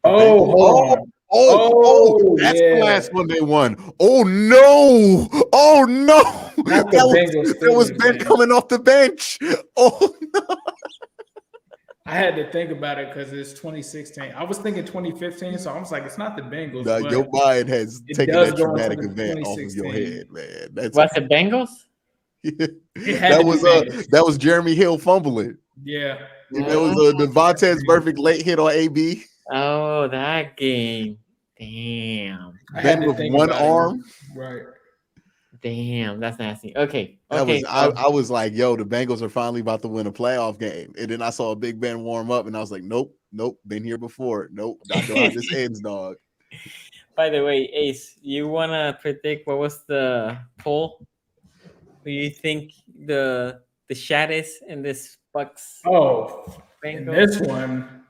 Oh, hold on. That's the last one they won. Oh no! Not the Bengals. That was Ben coming off the bench. Oh no! I had to think about it because it's 2016. I was thinking 2015, so I was like, it's not the Bengals. Now, but your mind has it taken does that go into traumatic the event off of your 2016. head, man. That's What's the Bengals? that was Jeremy Hill fumbling. Yeah. That was Devontae's perfect late hit on AB. Oh, that game. Damn. Ben with one arm. Right. Damn, that's nasty. Okay. I was like, yo, the Bengals are finally about to win a playoff game. And then I saw a Big Ben warm up, and I was like, nope, been here before. Nope, I know how this ends, dog. By the way, Ace, you want to predict what was the poll? Who you think the shad is in this Bucks? Oh, Bengals? in this one,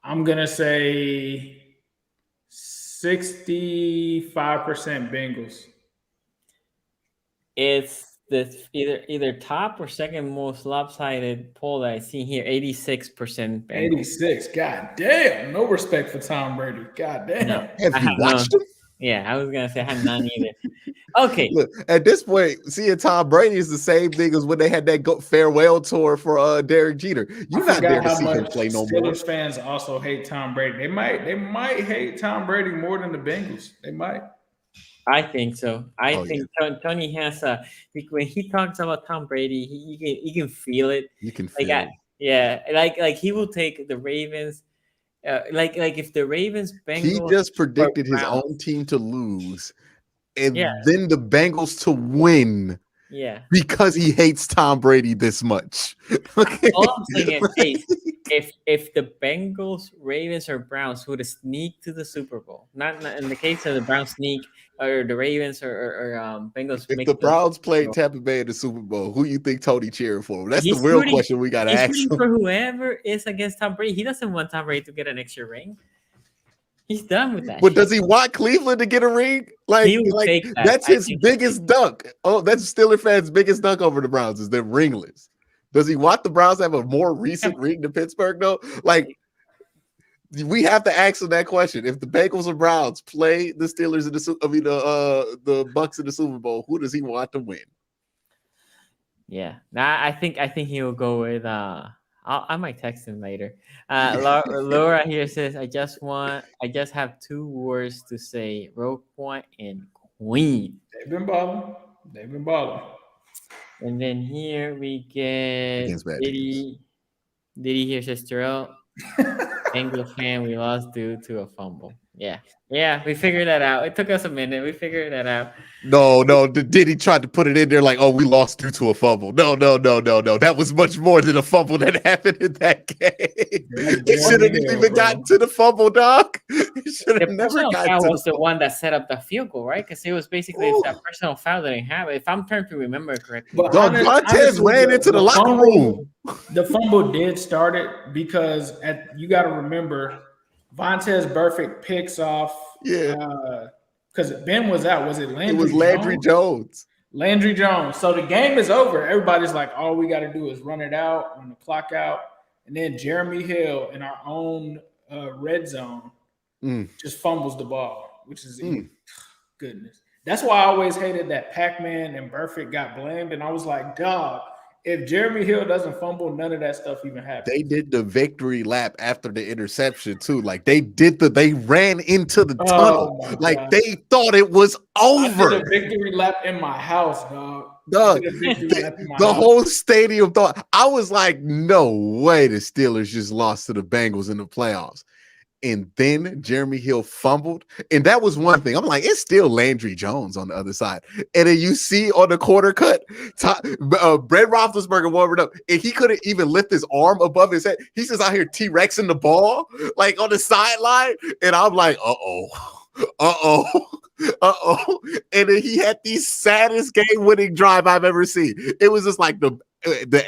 I'm going to say 65% Bengals. It's the either top or second most lopsided poll that I see here. 86% Bengals. 86. God damn. No respect for Tom Brady. God damn. No, Have I you have watched none. him? Yeah, I was gonna say I have none either. Okay, Look, at this point, seeing Tom Brady is the same thing as when they had that farewell tour for Derek Jeter. You're not there to see him play no more. Steelers fans also hate Tom Brady. They might hate Tom Brady more than the Bengals. They might. I think so. I Oh, think Tony has when he talks about Tom Brady, you can feel it. You can Like feel it. yeah, like he will take the Ravens. Like if the Ravens, Bengals, He just predicted his Browns. own team to lose, and Yeah. then the Bengals to win. Yeah. Because he hates Tom Brady this much. Okay? All I'm saying is, hey, if the Bengals, Ravens, or Browns would have sneaked to the Super Bowl, not in the case of the Browns sneak or the Ravens or Bengals. If make the Browns played Tampa Bay in the Super Bowl, who you think Tony cheering for? That's He's the real rooting- question we got to He's ask rooting him. for whoever is against Tom Brady. He doesn't want Tom Brady to get an extra ring. He's done with that. But shit. does he want Cleveland to get a ring? He would take that. That's I his think biggest dunk. Oh, that's Steelers fans' biggest dunk over the Browns is they're ringless. Does he want the Browns to have a more recent ring than Pittsburgh? though? Like, we have to ask him that question. If the Bengals or Browns play the Steelers in the Bucks in the Super Bowl, who does he want to win? Yeah, I think he will go with. I might text him later. Laura here says, I just have two words to say: Roquan and Queen. They've been balling. And then here we get Against bad Diddy here says, Terrell, Bengals fan, we lost due to a fumble. Yeah, we figured that out. It took us a minute. We figured that out. No. Did he try to put it in there like, oh, we lost due to a fumble? No. That was much more than a fumble that happened in that game. It shouldn't have even gotten to the fumble, dog. It should have never personal gotten foul to was the one that set up the field goal, right? Because it was basically that personal foul that didn't have it. If I'm trying to remember correctly. But Dog, Vontaze ran into the locker room. The fumble did start it because you got to remember Vontaze Burfict picks off. Yeah. Because Ben was out. Was it Landry? It was Landry Jones. Landry Jones. So the game is over. Everybody's like, all we got to do is run it out, run the clock out. And then Jeremy Hill in our own red zone just fumbles the ball, which is goodness. That's why I always hated that Pac-Man and Burfict got blamed. And I was like, dog, if Jeremy Hill doesn't fumble, none of that stuff even happens. They did the victory lap after the interception too. Like they ran into the tunnel. Like God. they thought it was over. I did a victory lap in my house, dog. The whole stadium thought. I was like, no way the Steelers just lost to the Bengals in the playoffs. And then Jeremy Hill fumbled. And that was one thing. I'm like, it's still Landry Jones on the other side. And then you see on the quarter cut, Brett Roethlisberger warmed up. And he couldn't even lift his arm above his head. He's just out here T-Rexing the ball, like on the sideline. And I'm like, uh-oh. And then he had the saddest game-winning drive I've ever seen. It was just like the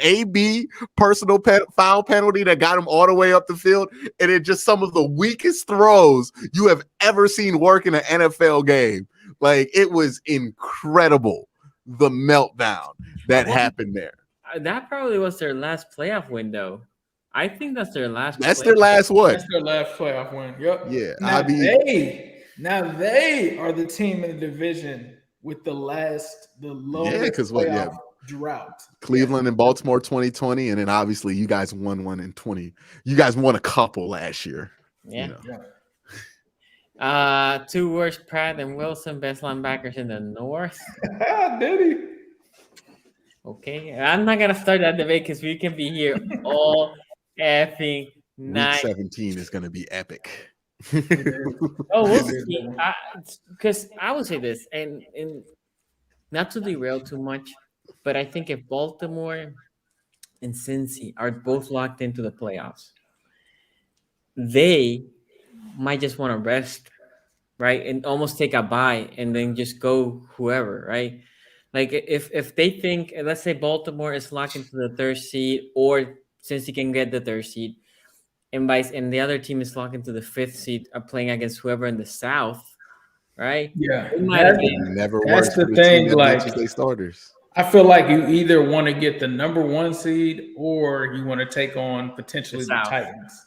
AB personal foul penalty that got him all the way up the field, and it just some of the weakest throws you have ever seen work in an NFL game. Like, it was incredible, the meltdown that happened there. That probably was their last playoff window. I think that's their last. That's their last one. That's their last playoff win. Yep. Yeah. Now they are the team in the division with the lowest playoff drought. Cleveland and Baltimore 2020, and then obviously you guys won one in 20. You guys won a couple last year. Yeah. You know. Two worst, Pratt and Wilson, best linebackers in the North. Did he? Okay, I'm not gonna start that debate because we can be here all effing night. Week 17 is gonna be epic. We'll see. Because I would say this, and not to derail too much, but I think if Baltimore and Cincy are both locked into the playoffs, they might just want to rest, right, and almost take a bye and then just go whoever, right? Like if they think, let's say Baltimore is locked into the third seed, or Cincy can get the third seed, and the other team is locked into the fifth seed, are playing against whoever in the South, right? Yeah, Never works. That's the thing. Like, they starters. I feel like you either want to get the number 1 seed or you want to take on potentially the Titans.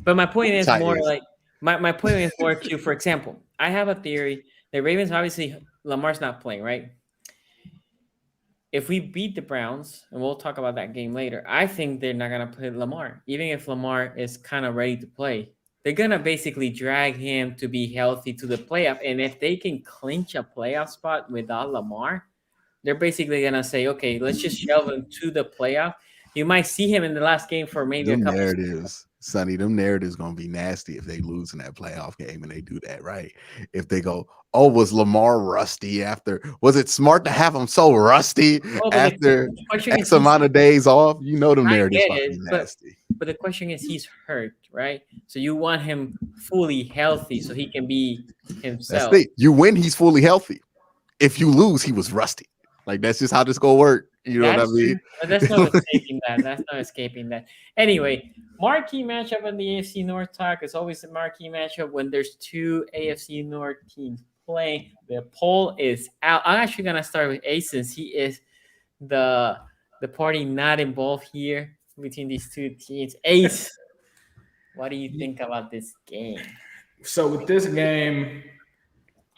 But my point is more Titans. like my point is more to, for example, I have a theory. The Ravens, obviously, Lamar's not playing, right? If we beat the Browns, and we'll talk about that game later, I think they're not going to play Lamar. Even if Lamar is kind of ready to play, they're going to basically drag him to be healthy to the playoff. And if they can clinch a playoff spot without Lamar, they're basically going to say, okay, let's just shelve him to the playoff. You might see him in the last game for maybe Them a couple narratives, Sonny, them narratives gonna be nasty if they lose in that playoff game and they do that, right? If they go, oh, was Lamar rusty after? Was it smart to have him so rusty after X amount of days off? You know them narratives about to be nasty. But the question is, he's hurt, right? So you want him fully healthy so he can be himself. That's it. You win, he's fully healthy. If you lose, he was rusty. Like, that's just how this gonna work. You know what I mean? That's not escaping that. That's not escaping that. Anyway, marquee matchup in the AFC North talk. It's always a marquee matchup when there's two AFC North teams playing. The poll is out. I'm actually gonna start with Ace since he is the party not involved here between these two teams. Ace, what do you think about this game? So with this game,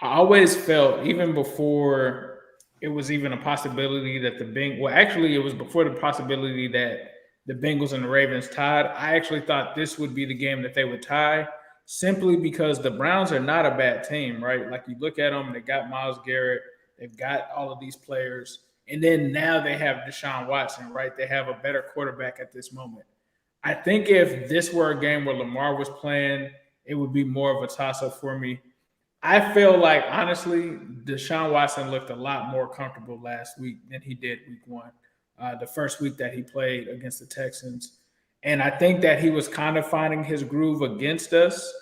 I always felt, even before it was even a possibility that it was before the possibility that the Bengals and the Ravens tied. I actually thought this would be the game that they would tie, simply because the Browns are not a bad team, right? Like, you look at them, they got Myles Garrett, they've got all of these players, and then now they have Deshaun Watson, right? They have a better quarterback at this moment. I think if this were a game where Lamar was playing, it would be more of a toss-up for me. I feel like, honestly, Deshaun Watson looked a lot more comfortable last week than he did week 1, the first week that he played against the Texans. And I think that he was kind of finding his groove against us,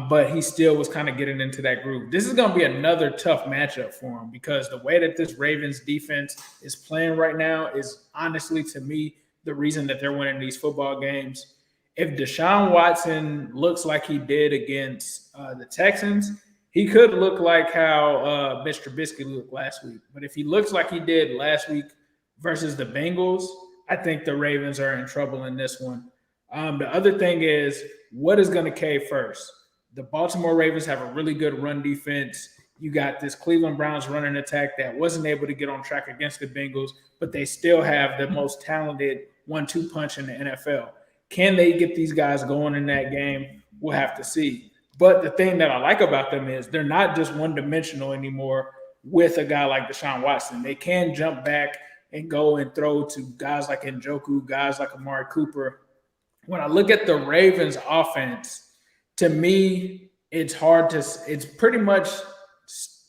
but he still was kind of getting into that groove. This is going to be another tough matchup for him, because the way that this Ravens defense is playing right now is, honestly, to me, the reason that they're winning these football games. If Deshaun Watson looks like he did against the Texans, he could look like how Mr. Trubisky looked last week. But if he looks like he did last week versus the Bengals, I think the Ravens are in trouble in this one. The other thing is, what is going to cave first? The Baltimore Ravens have a really good run defense. You got this Cleveland Browns running attack that wasn't able to get on track against the Bengals, but they still have the most talented 1-2 punch in the NFL. Can they get these guys going in that game? We'll have to see. But the thing that I like about them is they're not just one-dimensional anymore with a guy like Deshaun Watson. They can jump back and go and throw to guys like Njoku, guys like Amari Cooper. When I look at the Ravens offense, to me, it's pretty much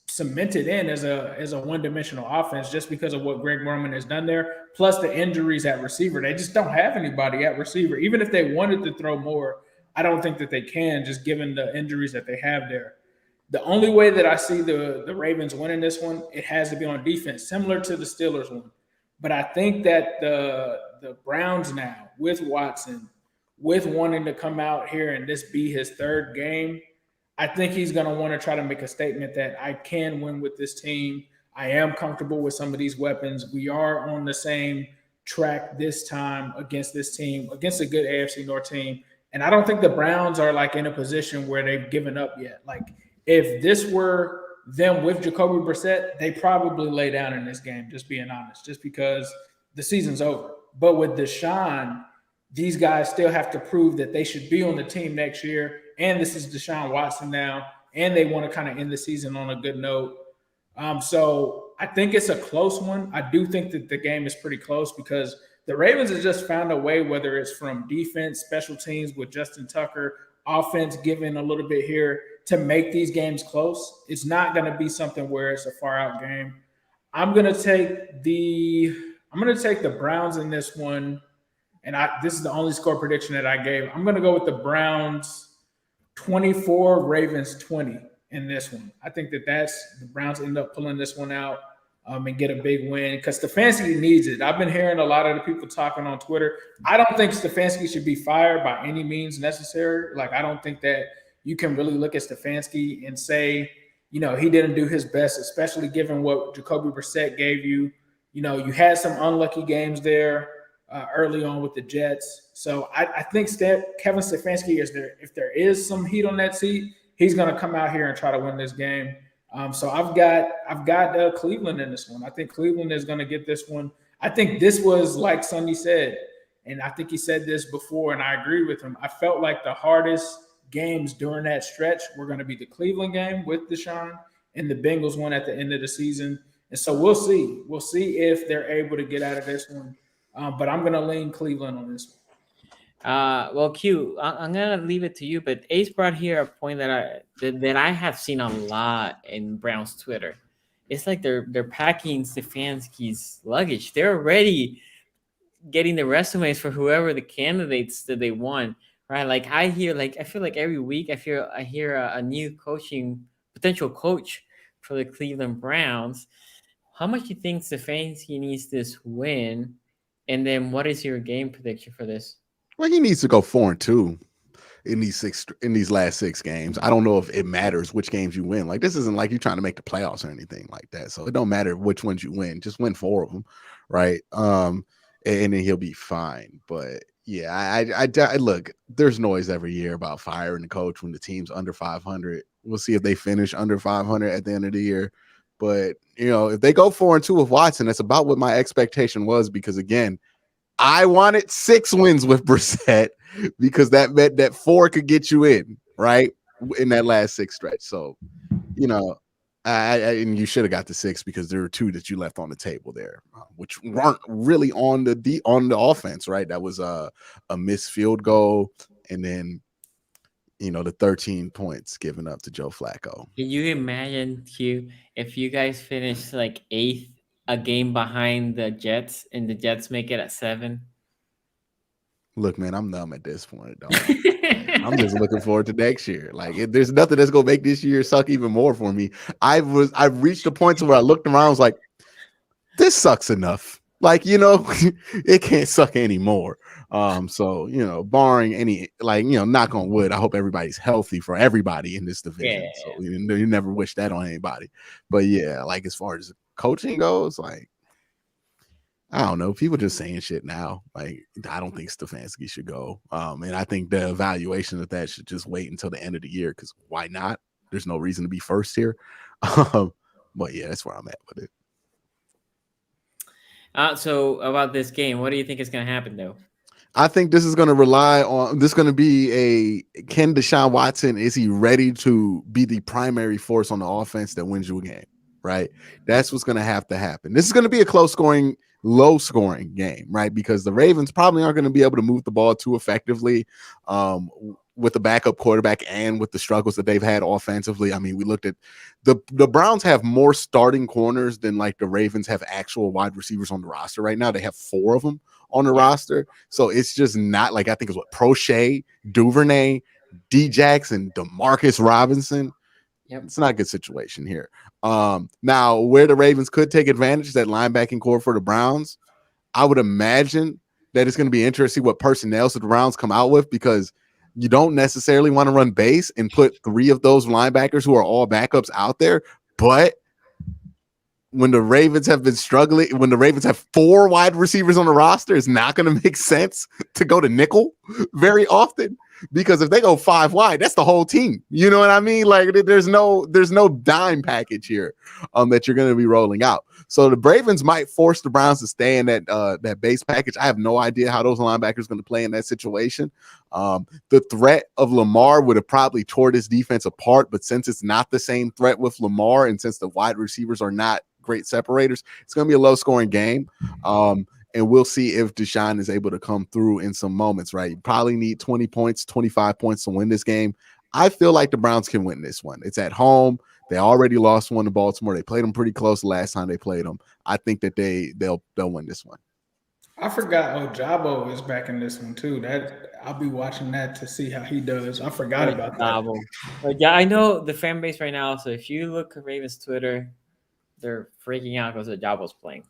cemented in as a one-dimensional offense just because of what Greg Roman has done there, plus the injuries at receiver. They just don't have anybody at receiver. Even if they wanted to throw more, I don't think that they can, just given the injuries that they have there. The only way that I see the Ravens winning this one, it has to be on defense, similar to the Steelers one. But I think that the Browns now, with Watson, with wanting to come out here and this be his third game, I think he's going to want to try to make a statement that I can win with this team. I am comfortable with some of these weapons. We are on the same track this time against this team, against a good AFC North team. And I don't think the Browns are like in a position where they've given up yet. Like, if this were them with Jacoby Brissett, they probably lay down in this game, just being honest, just because the season's over. But with Deshaun, these guys still have to prove that they should be on the team next year. And this is Deshaun Watson now, and they want to kind of end the season on a good note. So I think it's a close one. I do think that the game is pretty close because the Ravens have just found a way, whether it's from defense, special teams with Justin Tucker, offense giving a little bit here, to make these games close. It's not going to be something where it's a far out game. I'm going to take the Browns in this one, and this is the only score prediction that I gave. I'm going to go with the Browns 24, Ravens 20 in this one. I think that's the Browns end up pulling this one out and get a big win because Stefanski needs it. I've been hearing a lot of the people talking on Twitter. I don't think Stefanski should be fired by any means necessary. Like, I don't think that you can really look at Stefanski and say he didn't do his best, especially given what Jacoby Brissett gave you. You had some unlucky games there early on with the Jets. So I think Kevin Stefanski if there is some heat on that seat, he's going to come out here and try to win this game. So I've got Cleveland in this one. I think Cleveland is going to get this one. I think this was like Sonny said, and I think he said this before, and I agree with him. I felt like the hardest games during that stretch were going to be the Cleveland game with Deshaun and the Bengals one at the end of the season. And so we'll see. We'll see if they're able to get out of this one. But I'm going to lean Cleveland on this one. Well, Q, I'm gonna leave it to you. But Ace brought here a point that I have seen a lot in Brown's Twitter. It's like they're packing Stefanski's luggage. They're already getting the resumes for whoever the candidates that they want, right? Like I feel like every week I hear a new potential coach for the Cleveland Browns. How much do you think Stefanski needs this win? And then what is your game prediction for this? Well, he needs to go 4-2 in these last 6 games. I don't know if it matters which games you win. Like, this isn't like you're trying to make the playoffs or anything like that. So it don't matter which ones you win. Just win 4 of them, right? And then he'll be fine. But yeah, I look. There's noise every year about firing the coach when the team's under 500. We'll see if they finish under 500 at the end of the year. But if they go 4-2 with Watson, that's about what my expectation was. Because again, I wanted 6 wins with Brissett because that meant that 4 could get you in, right, in that last 6 stretch. So, and you should have got the 6 because there were 2 that you left on the table there, which weren't really on the offense, right? That was a missed field goal, and then the 13 points given up to Joe Flacco. Can you imagine, Q, if you guys finished like 8th, a game behind the Jets, and the Jets make it at 7? Look, man, I'm numb at this point. I'm just looking forward to next year. Like, there's nothing that's gonna make this year suck even more for me. I've reached a point where I looked around, I was like, this sucks enough. Like, it can't suck anymore. So barring any, knock on wood, I hope everybody's healthy for everybody in this division. Yeah. So you never wish that on anybody. But yeah, like as far as coaching goes, like, I don't know. People just saying shit now. Like, I don't think Stefanski should go. And I think the evaluation of that should just wait until the end of the year, because why not? There's no reason to be first here. But yeah, that's where I'm at with it. So about this game, what do you think is going to happen though? I think this is going to rely on, this is going to be can Deshaun Watson, is he ready to be the primary force on the offense that wins you a game, right? That's what's going to have to happen. This is going to be a low scoring game, right? Because the Ravens probably aren't going to be able to move the ball too effectively with the backup quarterback and with the struggles that they've had offensively. I mean, we looked at the Browns have more starting corners than like the Ravens have actual wide receivers on the roster right now. They have 4 of them on the roster. So it's just not like, I think it's Prochet, Duvernay, D-Jax, and DeMarcus Robinson. Yep. It's not a good situation here. Now, where the Ravens could take advantage is that linebacking core for the Browns. I would imagine that it's going to be interesting what personnel the Browns come out with, because you don't necessarily want to run base and put 3 of those linebackers who are all backups out there. But when the Ravens have been struggling, when the Ravens have 4 wide receivers on the roster, it's not going to make sense to go to nickel very often, because if they go 5 wide, that's the whole team. You know what I mean? Like, there's no dime package here that you're going to be rolling out. So the Ravens might force the Browns to stay in that base package. I have no idea how those linebackers are going to play in that situation. The threat of Lamar would have probably tore this defense apart, but since it's not the same threat with Lamar, and since the wide receivers are not great separators, it's going to be a low scoring game. And we'll see if Deshaun is able to come through in some moments, right? You probably need 20 points, 25 points to win this game. I feel like the Browns can win this one. It's at home. They already lost one to Baltimore. They played them pretty close the last time they played them. I think that they'll win this one. I forgot Ojabo is back in this one too. That I'll be watching that to see how he does. I forgot about that. But yeah, I know the fan base right now. So if you look at Ravens Twitter, they're freaking out because Ojabo's playing.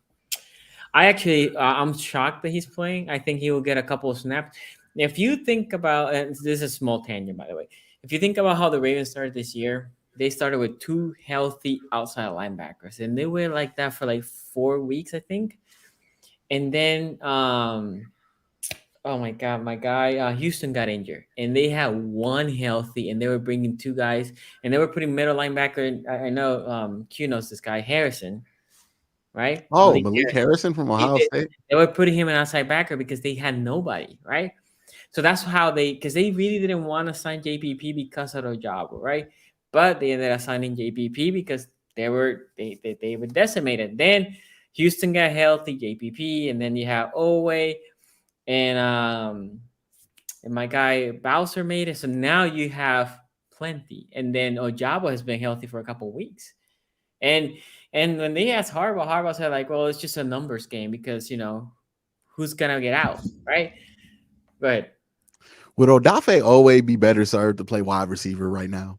I'm shocked that he's playing. I think he will get a couple of snaps. If you think about, and this is a small tangent, by the way. If you think about how the Ravens started this year, they started with 2 healthy outside linebackers, and they were like that for like 4 weeks, I think. And then, oh my God, my guy Houston got injured, and they had 1 healthy, and they were bringing 2 guys, and they were putting middle linebacker. I know Q knows this guy Harrison, right? Oh, Malik Harrison from Ohio State. They were putting him an outside backer because they had nobody, right? So that's how because they really didn't want to sign JPP because of Ojabo, right? But they ended up signing JPP because they were decimated. Then Houston got healthy, JPP, and then you have Owe and my guy Bowser made it. So now you have plenty. And then Ojabo has been healthy for a couple of weeks. And when they asked Harbaugh said like, well, it's just a numbers game because, who's going to get out, right? But would Odafe Owe be better served to play wide receiver right now?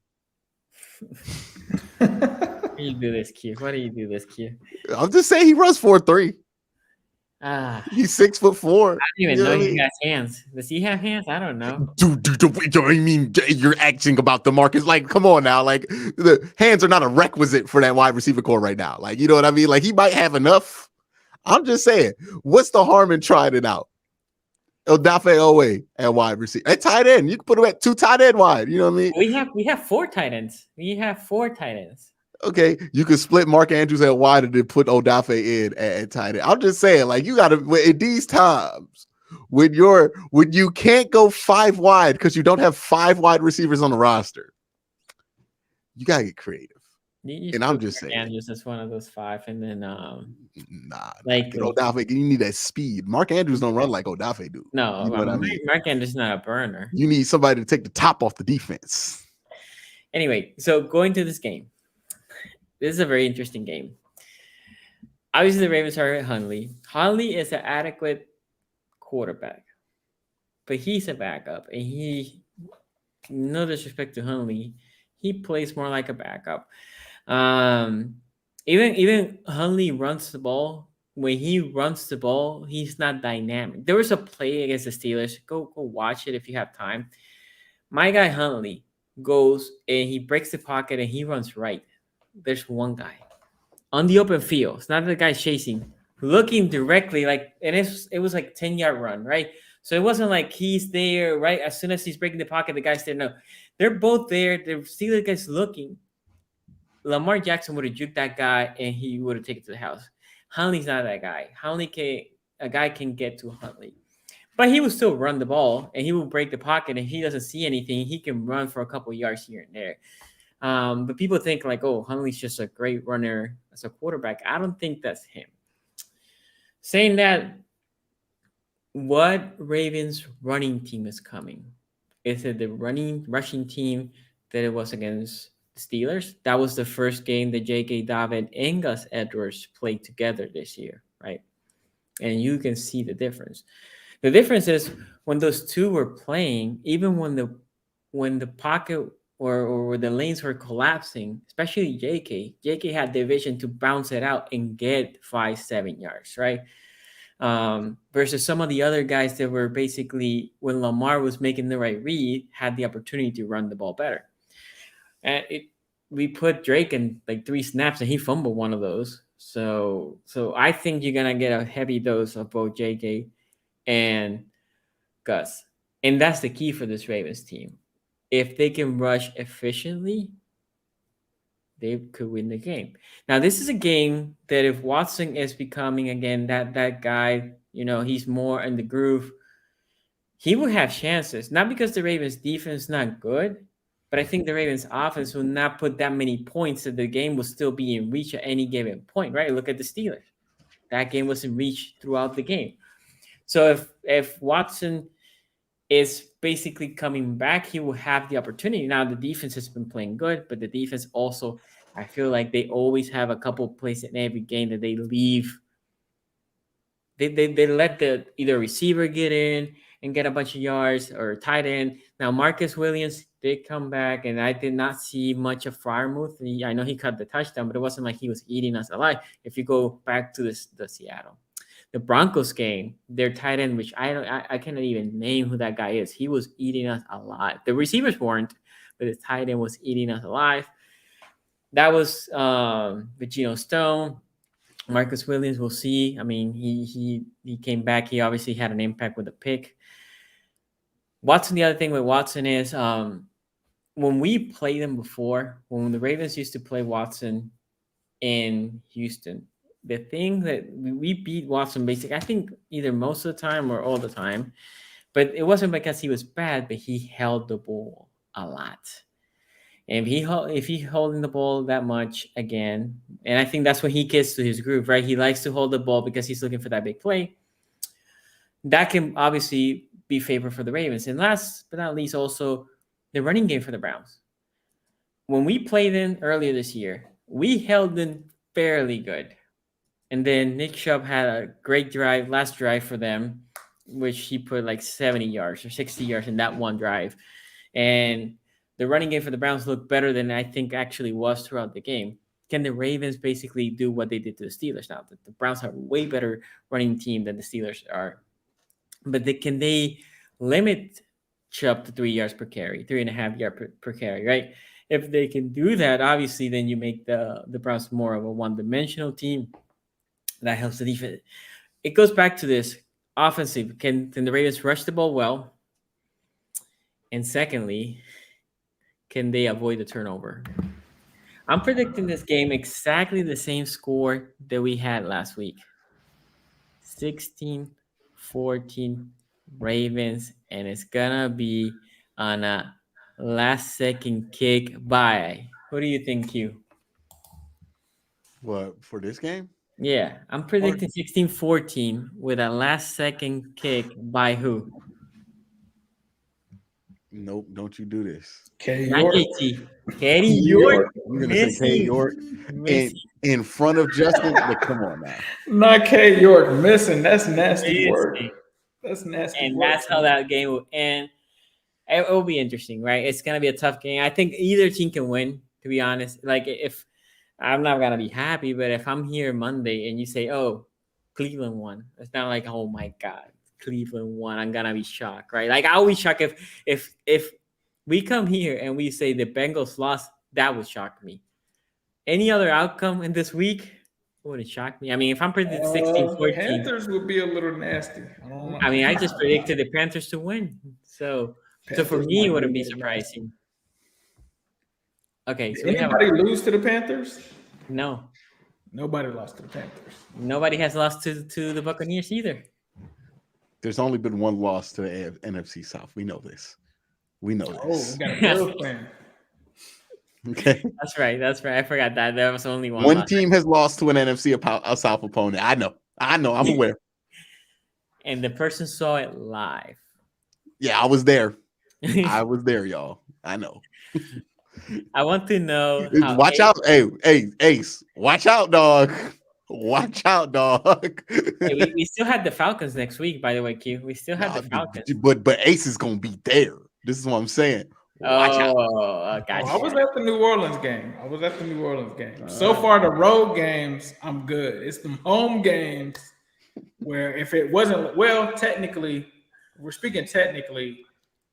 Why do you do this, Q? Why do you do this, Q? I'm just saying he runs 4.3. He's 6'4". I don't even know he has hands. Does he have hands? I don't know. Dude, I mean, you're acting about the Marcus. Like, come on now. Like, the hands are not a requisite for that wide receiver core right now. Like, you know what I mean? Like, he might have enough. I'm just saying, what's the harm in trying it out? Odafe Owe at wide receiver. At tight end. You can put him at 2 tight end wide. You know what I mean? We have 4 tight ends. We have 4 tight ends. Okay, you could split Mark Andrews at wide and then put Odafe in at tight end. I'm just saying, like, you gotta in these times when you can't go 5 wide because you don't have 5 wide receivers on the roster, you gotta get creative. And I'm just saying, Andrews is one of those 5, and then like Odafe, you need that speed. Mark Andrews don't run like Odafe do. No, Mark Andrews is not a burner. You need somebody to take the top off the defense. Anyway, so going to this game. This is a very interesting game. Obviously, the Ravens are Hundley. Hundley is an adequate quarterback, but he's a backup, and no disrespect to Hundley, he plays more like a backup. Even Hundley runs the ball. When he runs the ball, he's not dynamic. There was a play against the Steelers. Go watch it if you have time. My guy Hundley goes and he breaks the pocket and he runs right. There's one guy on the open field. It's not the guy chasing, looking directly and it was like 10-yard run, right? So it wasn't like he's there right as soon as he's breaking the pocket, the guy's there. No, they're both there. The Steelers guy's looking. Lamar Jackson would have juked that guy and he would have taken it to the house. Hundley's not that guy. A guy can get to Hundley, but he will still run the ball and he will break the pocket and he doesn't see anything. He can run for a couple of yards here and there. But people think like, oh, Hundley's just a great runner as a quarterback. I don't think that's him. Saying that, what Ravens running team is coming? Is it the rushing team that it was against the Steelers? That was the first game that J.K. Dobbins and Gus Edwards played together this year, right? And you can see the difference. The difference is when those two were playing, even when the pocket or the lanes were collapsing, especially JK. JK had the vision to bounce it out and get 5-7 yards, right? Versus some of the other guys that were basically, when Lamar was making the right read, had the opportunity to run the ball better. And we put Drake in like 3 snaps and he fumbled one of those. So I think you're gonna get a heavy dose of both JK and Gus, and that's the key for this Ravens team. If they can rush efficiently, they could win the game. Now, this is a game that if Watson is becoming, again, that guy, he's more in the groove, he will have chances. Not because the Ravens' defense is not good, but I think the Ravens' offense will not put that many points that the game will still be in reach at any given point, right? Look at the Steelers. That game was in reach throughout the game. So if Watson is basically coming back, he will have the opportunity. Now, the defense has been playing good, but the defense also, I feel like they always have a couple of plays in every game that they leave. They let the either receiver get in and get a bunch of yards or tight end. Now, Marcus Williams did come back, and I did not see much of Freiermuth. I know he caught the touchdown, but it wasn't like he was eating us alive. If you go back to the Seattle. The Broncos game, their tight end, which I cannot even name who that guy is. He was eating us alive. The receivers weren't, but the tight end was eating us alive. that was with Geno Stone. Marcus Williams, we'll see. I mean, he came back. He obviously had an impact with the pick. Watson, the other thing with Watson is when we played them before, when the Ravens used to play Watson in Houston, the thing that we beat Watson basically, I think either most of the time or all the time, but it wasn't because he was bad, but he held the ball a lot. And if he holding the ball that much again, and I think that's when he gets to his groove, right? He likes to hold the ball because he's looking for that big play. That can obviously be favor for the Ravens. And last but not least, also the running game for the Browns. When we played in earlier this year, we held them fairly good. And then Nick Chubb had a great last drive for them, which he put like 70 yards or 60 yards in that one drive. And the running game for the Browns looked better than I think actually was throughout the game. Can the Ravens basically do what they did to the Steelers? Now, the Browns are a way better running team than the Steelers are. But can they limit Chubb to 3 yards per carry, 3.5 yards per carry, right? If they can do that, obviously, then you make the Browns more of a one-dimensional team. That helps the defense. It goes back to this offensive. Can the Ravens rush the ball well? And secondly, can they avoid the turnover? I'm predicting this game exactly the same score that we had last week. 16-14 Ravens, and it's gonna be on a last-second kick by. What do you think, Q? What for this game? Yeah, I'm predicting 16-14 with a last-second kick by who? Nope, don't you do this. K Not York. JT. Katie York. You're gonna say K York in front of Justin, but come on now. Not K York missing. That's nasty work. That's nasty And work. that's how that game will end. It will be interesting, right? It's gonna be a tough game. I think either team can win, to be honest. Like, if I'm not gonna be happy, but if I'm here Monday and you say, "Oh, Cleveland won," it's not like, "Oh my God, Cleveland won." I'm gonna be shocked, right? Like, I'll be shocked if we come here and we say the Bengals lost. That would shock me. Any other outcome in this week wouldn't shock me. I mean, if I'm predicting 16-14, Panthers would be a little nasty. I mean, I just predicted the Panthers to win. So for me, it wouldn't be surprising. Okay, so Did anybody lose to the Panthers? No. Nobody lost to the Panthers. Nobody has lost to the Buccaneers either. There's only been one loss to the NFC South. We know this. We know this. Oh, we got a Bills fan. Okay. That's right. I forgot that. There was only one. One team has lost to an NFC South opponent. I know. I'm aware. And the person saw it live. Yeah, I was there. I was there, y'all. I know. I want to know. Watch out. Hey, Ace. Watch out, dog. Watch out, dog. Hey, we still had the Falcons next week, by the way, Q. We still had the Falcons. But Ace is going to be there. This is what I'm saying. Watch out. Gotcha. I was at the New Orleans game. So far, the road games, I'm good. It's the home games where if it wasn't, well, technically, we're speaking technically,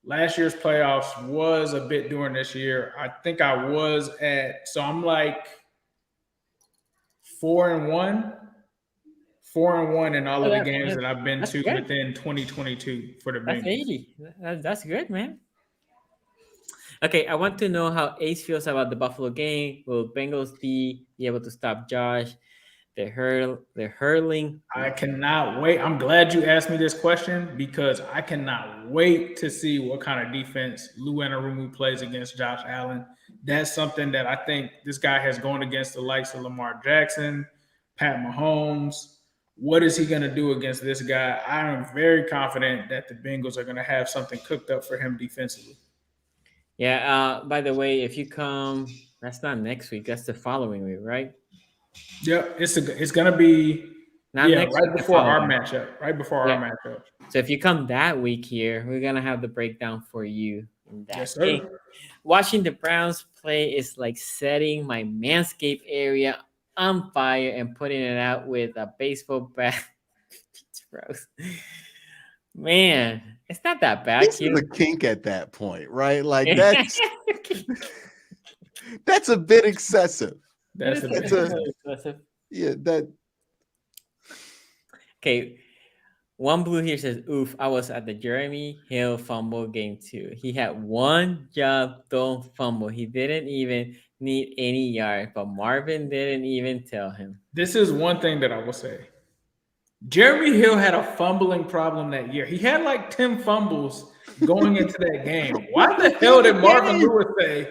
last year's playoffs was a bit during this year. I think I was so I'm like 4-1 in all of the games that I've been to within 2022 for the Bengals. That's 80. That's good, man. Okay, I want to know how Ace feels about the Buffalo game. Will Bengals be able to stop Josh? They're hurling. I cannot wait. I'm glad you asked me this question because I cannot wait to see what kind of defense Lou Anarumo plays against Josh Allen. That's something that I think this guy has gone against the likes of Lamar Jackson, Pat Mahomes. What is he going to do against this guy? I am very confident that the Bengals are going to have something cooked up for him defensively. Yeah. By the way, if you come, that's not next week. That's the following week, right? Yep. It's going to be right before our matchup. Right before our matchup. So if you come that week here, we're going to have the breakdown for you in that yes, game. sir. Watching the Browns play is like setting my Manscaped area on fire and putting it out with a baseball bat. It's gross. Man, it's not that bad. This is a kink at that point, right? Like that's That's a bit excessive. That's That's a yeah. That Okay. One blue here says, "Oof! I was at the Jeremy Hill fumble game too. He had one job, don't fumble. He didn't even need any yards, but Marvin didn't even tell him." This is one thing that I will say. Jeremy Hill had a fumbling problem that year. He had like 10 fumbles going into that game. Why the hell did Marvin Lewis say,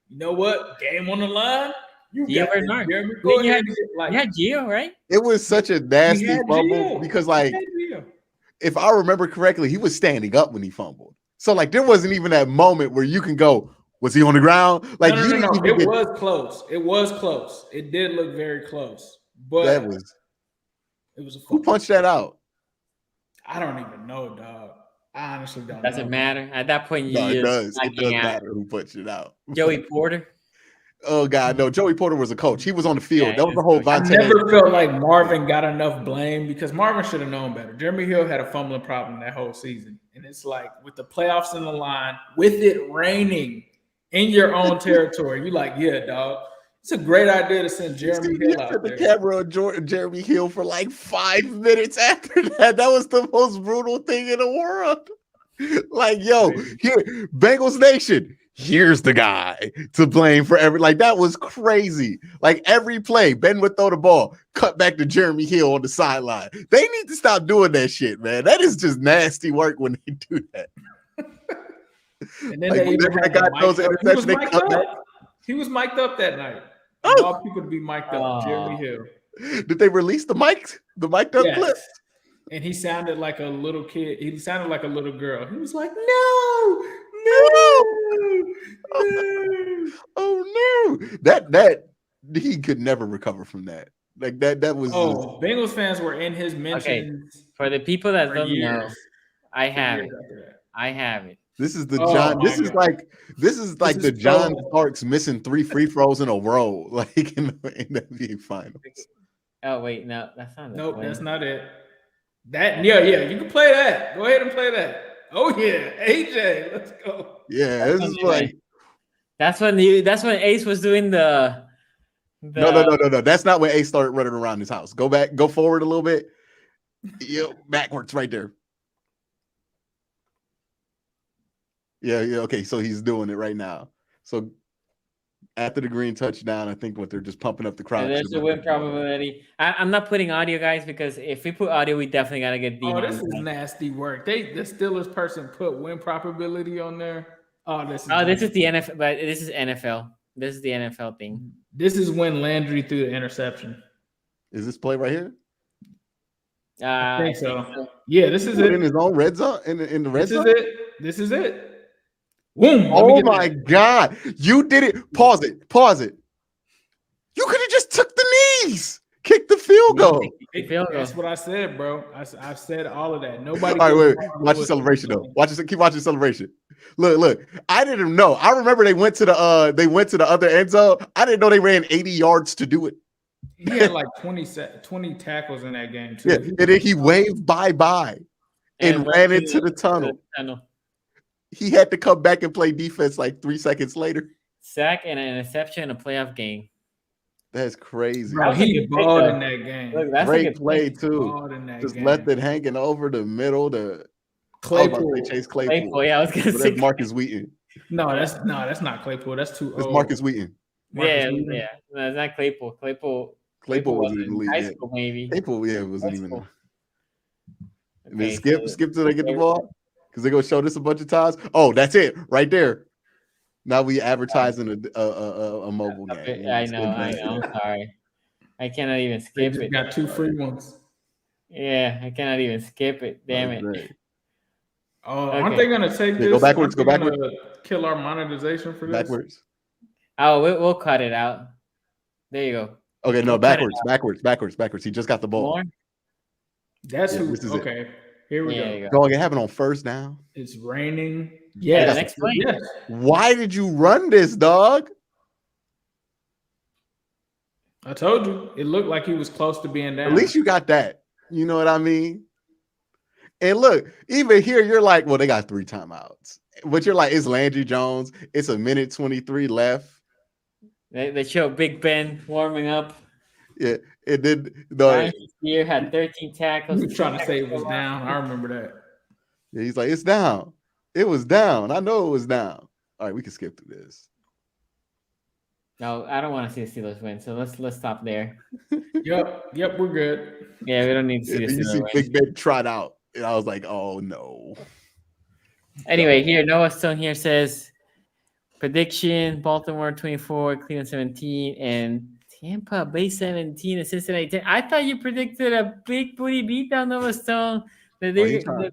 you know what, game on the line? You Gio got this, Bernard. Jeremy. Go You ahead. had Gio, right? it was such a nasty had fumble Gio. because, He like, had Gio. if I remember correctly, he was standing up when he fumbled. So, like, there wasn't even that moment where you can go, was he on the ground? Like, No. you didn't even It get, was close. It was close. It did look very close. But that was it was a who fumble. punched that out? I don't even know, dog. I honestly don't Doesn't know. matter. At that point, you No, it just does. It does matter who punched it out. Joey Porter. Oh God, no! Joey Porter was a coach. He was on the field. Yeah, That was the whole I Vontae. never felt like Marvin got enough blame because Marvin should have known better. Jeremy Hill had a fumbling problem that whole season. And it's like with the playoffs in the line, with it raining in your own territory, you're like, yeah, dog. It's a great idea to send Jeremy Hill out the there. camera on Jeremy Hill for like 5 minutes after that. That was the most brutal thing in the world. Like, yo, here, Bengals Nation. Here's the guy to blame for every. Like, that was crazy. Like, every play, Ben would throw the ball, cut back to Jeremy Hill on the sideline. They need to stop doing that shit, man. That is just nasty work when they do that. And then Like, they even whenever had they got those interceptions, they cut back. He was mic'd up that night. Oh. All people to be mic'd up. Jeremy Hill. Did they release the mic'd up Yes. clip? And he sounded like a little kid. He sounded like a little girl. He was like, no. Oh no! That he could never recover from that. Like that was. Oh, Bengals fans were in his mentions. Okay, for the people that for don't know, years. I have years it. after that. I have it. This is the Oh, John. my This is God. like the is John so- Starks missing 3 free throws in a row, like in the NBA finals. Oh wait, no, that's not. Nope, that's not it. That yeah, you can play that. Go ahead and play that. Oh yeah, AJ, let's go. Yeah, this is like That's when Ace was doing the no. That's not when Ace started running around his house. Go back, go forward a little bit. Yo, backwards right there. Yeah. Okay, so he's doing it right now. So after the green touchdown, I think what they're just pumping up the crowd. There's a win probability. I'm not putting audio, guys, because if we put audio, we definitely gotta get Oh, this demonetized. is nasty work. The Steelers person put win probability on there. Oh, this This is the NFL, but this is NFL. This is the NFL thing. This is when Landry threw the interception. Is this play right here? I think so. Yeah, this is In it. his own red zone, in the red This zone. is it. This is it. Boom. Oh my God. You did it. Pause it. You could have just took the knees, kicked the field goal. That's what I said, bro. I've said all of that. Nobody. All right, wait. Watch the celebration though. Keep watching the celebration. Look. I didn't know. I remember they went to the other end zone. I didn't know they ran 80 yards to do it. He had like 20 tackles in that game too. Yeah, and then he waved bye and ran into the tunnel. He had to come back and play defense like 3 seconds later. Sack and an interception in a playoff game. That's crazy. Bro, he balled in that game. Look, that's Great play too. Just left it hanging over the middle to Claypool. Chase Claypool. Yeah, I was gonna say That's Marcus Wheaton. No, that's not Claypool. That's too It's old. Marcus Wheaton. Yeah. No, it's not Claypool. Claypool wasn't in the league high yet. school, maybe. Claypool, wasn't High even. school. And then Okay, skip till they get the ball because they're gonna show this a bunch of times. Oh, that's it right there. Now we advertising a mobile game. I know. I'm sorry. I cannot even skip it. Got 2 free ones. Yeah, I cannot even skip it. Damn it. Great. Oh, aren't they gonna take this? Go backwards. Aren't they gonna kill our monetization for this? Backwards. Oh, we'll cut it out. There you go. Okay, no, We'll cut it backwards. He just got the ball. More? That's who. this is it. Okay, here we There you go. Going to happen on first down. It's raining. Yeah, Yes. the next play. Yes. Why did you run this, dog? I told you. It looked like he was close to being down. At least you got that. You know what I mean? And look, even here, you're like, well, they got 3 timeouts. But you're like, it's Landry Jones. It's a minute 23 left. They show Big Ben warming up. Yeah, and then Ryan Shazier had 13 tackles. He was trying to say it was down. I remember that. yeah, he's like, it's down. It was down. I know it was down. All right, we can skip through this. No, I don't want to see the Steelers win. So let's stop there. Yep, we're good. Yeah, we don't need to see the You Steelers see win. Big Ben trot out, and I was like, oh no. Anyway, here Noah Stone here says prediction: Baltimore 24, Cleveland 17, and Tampa Bay 17 and Cincinnati 10. I thought you predicted a big booty beatdown, Noah Stone. He's trying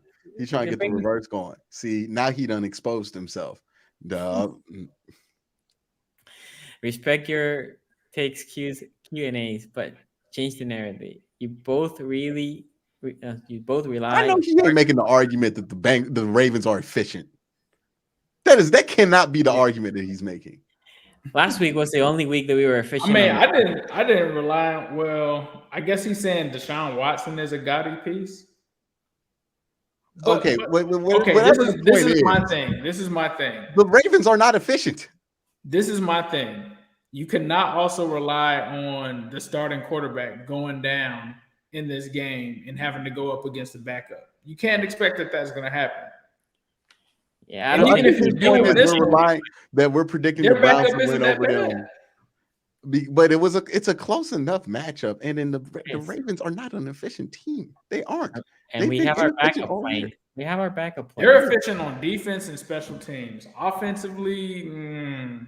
to get the reverse going. See, now he done exposed himself. Duh. Respect your takes, Q&As, but change the narrative. You both rely. I know he ain't making the argument that the Ravens are efficient. That cannot be the argument that he's making. Last week was the only week that we were efficient. I mean, I didn't rely on. Well, I guess he's saying Deshaun Watson is a Gotti piece. Okay, this is my thing. This is my thing. The Ravens are not efficient. This is my thing. You cannot also rely on the starting quarterback going down in this game and having to go up against the backup. You can't expect that that's going to happen. Yeah, and even if you're doing this, we're predicting the Browns to win over them. But it's a close enough matchup, and then the Ravens are not an efficient team. They aren't. And we have our backup plan. We have our backup plan. They're efficient on defense and special teams. Offensively,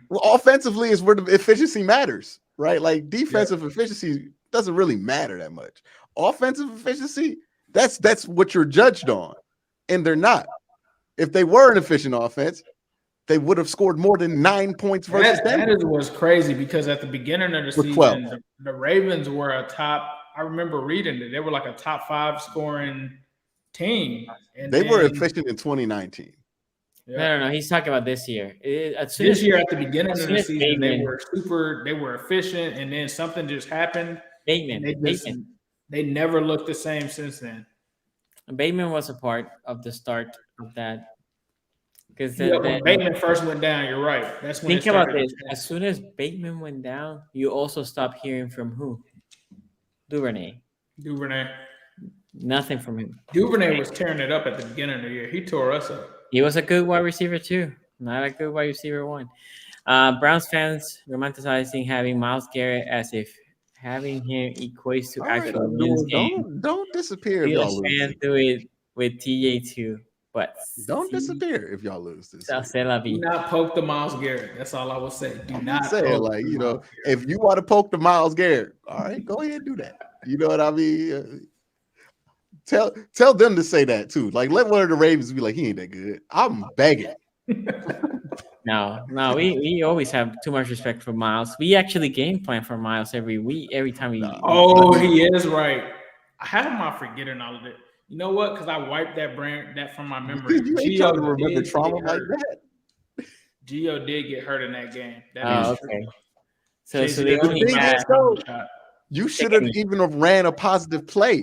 well, offensively is where the efficiency matters, right? Like defensive efficiency doesn't really matter that much. Offensive efficiency, that's what you're judged on, and they're not. If they were an efficient offense, they would have scored more than 9 points versus them. That was crazy because at the beginning of the season, the Ravens were a top. I remember reading it. They were like a top 5 scoring team. And they were efficient in 2019. Yeah. No. He's talking about this year. This year, at the beginning of the season, they were efficient, and then something just happened. Bateman. They never looked the same since then. Bateman was a part of the start of that. Because when Bateman first went down, you're right. That's when think about this. As soon as Bateman went down, you also stopped hearing from who? Duvernay. Nothing from him. Duvernay was tearing it up at the beginning of the year. He tore us up. He was a good wide receiver too. Not a good wide receiver one. Browns fans romanticizing having Myles Garrett as if having him equates to actual wins game. Don't disappear. Steelers fans do it with TJ too. But don't disappear if y'all lose this. Do not poke the Myles Garrett. That's all I will say. Do not say like if you want to poke the Myles Garrett, all right, go ahead and do that. You know what I mean? Tell them to say that too. Like let one of the Ravens be like, he ain't that good. I'm begging. No, we always have too much respect for Myles. We actually game plan for Myles every time we. He is right. How am I forgetting all of it? You know what? Because I wiped that from my memory. You ain't trying to remember trauma like that. Gio did get hurt in that game. Okay. So they only had. You should have even ran a positive play.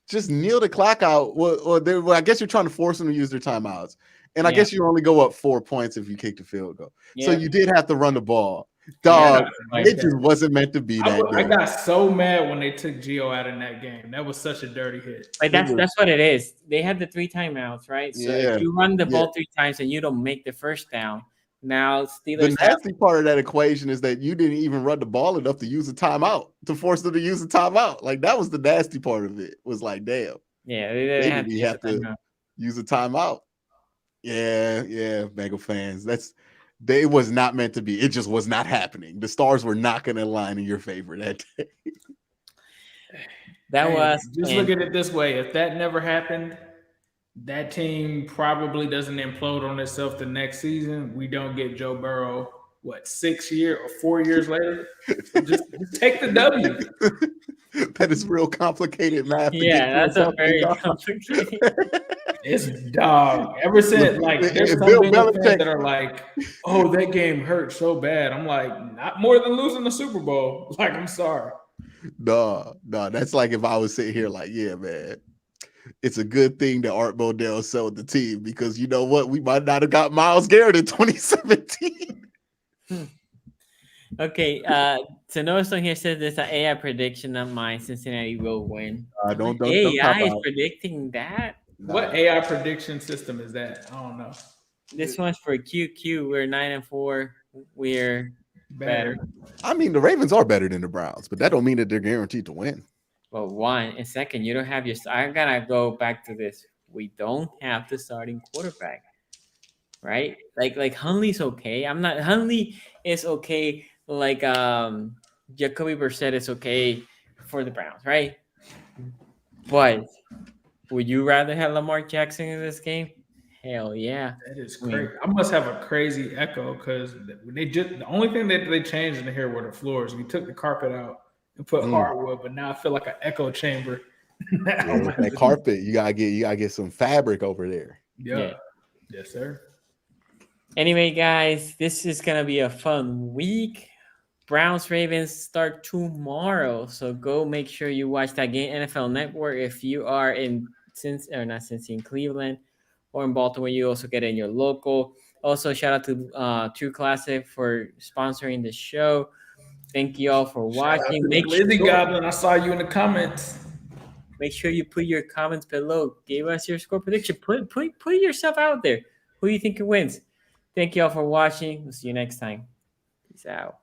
Just kneel the clock out. Well, I guess you're trying to force them to use their timeouts. And I guess you only go up 4 points if you kick the field goal. Yeah. So you did have to run the ball. Dog, it just wasn't meant to be that. I got so mad when they took Gio out in that game. That was such a dirty hit. Like that's what it is. They had the 3 timeouts, right? So if you run the ball 3 times and you don't make the first down, now Steelers. The nasty part of that equation is that you didn't even run the ball enough to use a timeout, to force them to use a timeout. Like that was the nasty part of it. Was like, damn. Yeah, they didn't have to use a timeout. Yeah, Bengal fans. It was not meant to be. It just was not happening. The stars were not going to align in your favor that day. Look at it this way. If that never happened, that team probably doesn't implode on itself the next season. We don't get Joe Burrow, 6 years or 4 years later? So just take the W. That is real complicated math. Yeah, that's a very complicated. It's dog. Ever since there's some Bengals fans that are like, oh, that game hurt so bad. I'm like, not more than losing the Super Bowl. Like, I'm sorry. No, that's like if I was sitting here like, yeah, man, it's a good thing that Art Modell sold the team because you know what? We might not have got Myles Garrett in 2017. Okay, so Noah Stone here says there's an AI prediction of mine. Cincinnati will win. Don't talk AI is about. predicting that. What AI prediction system is that? I don't know. This one's for QQ. We're 9-4. We're better. I mean, the Ravens are better than the Browns, but that don't mean that they're guaranteed to win. Well, one and second, you don't have your. I gotta go back to this. We don't have the starting quarterback, right? Like Hunley's okay. I'm not. Hunley is okay. Like Jacoby Brissett is okay for the Browns, right? But would you rather have Lamar Jackson in this game? Hell yeah. That is crazy. I must have a crazy echo because the only thing that they changed in here were the floors. We took the carpet out and put hardwood, but now I feel like an echo chamber. Yeah, that carpet, you gotta get some fabric over there. Yeah. Yes, sir. Anyway, guys, this is gonna be a fun week. Browns Ravens start tomorrow, so go make sure you watch that game. NFL Network. If you are in in Cleveland or in Baltimore, you also get it in your local. Also, shout out to True Classic for sponsoring the show. Thank you all for watching. Lizzie Goblin, I saw you in the comments. Make sure you put your comments below. Give us your score prediction. Put yourself out there. Who do you think wins? Thank you all for watching. We'll see you next time. Peace out.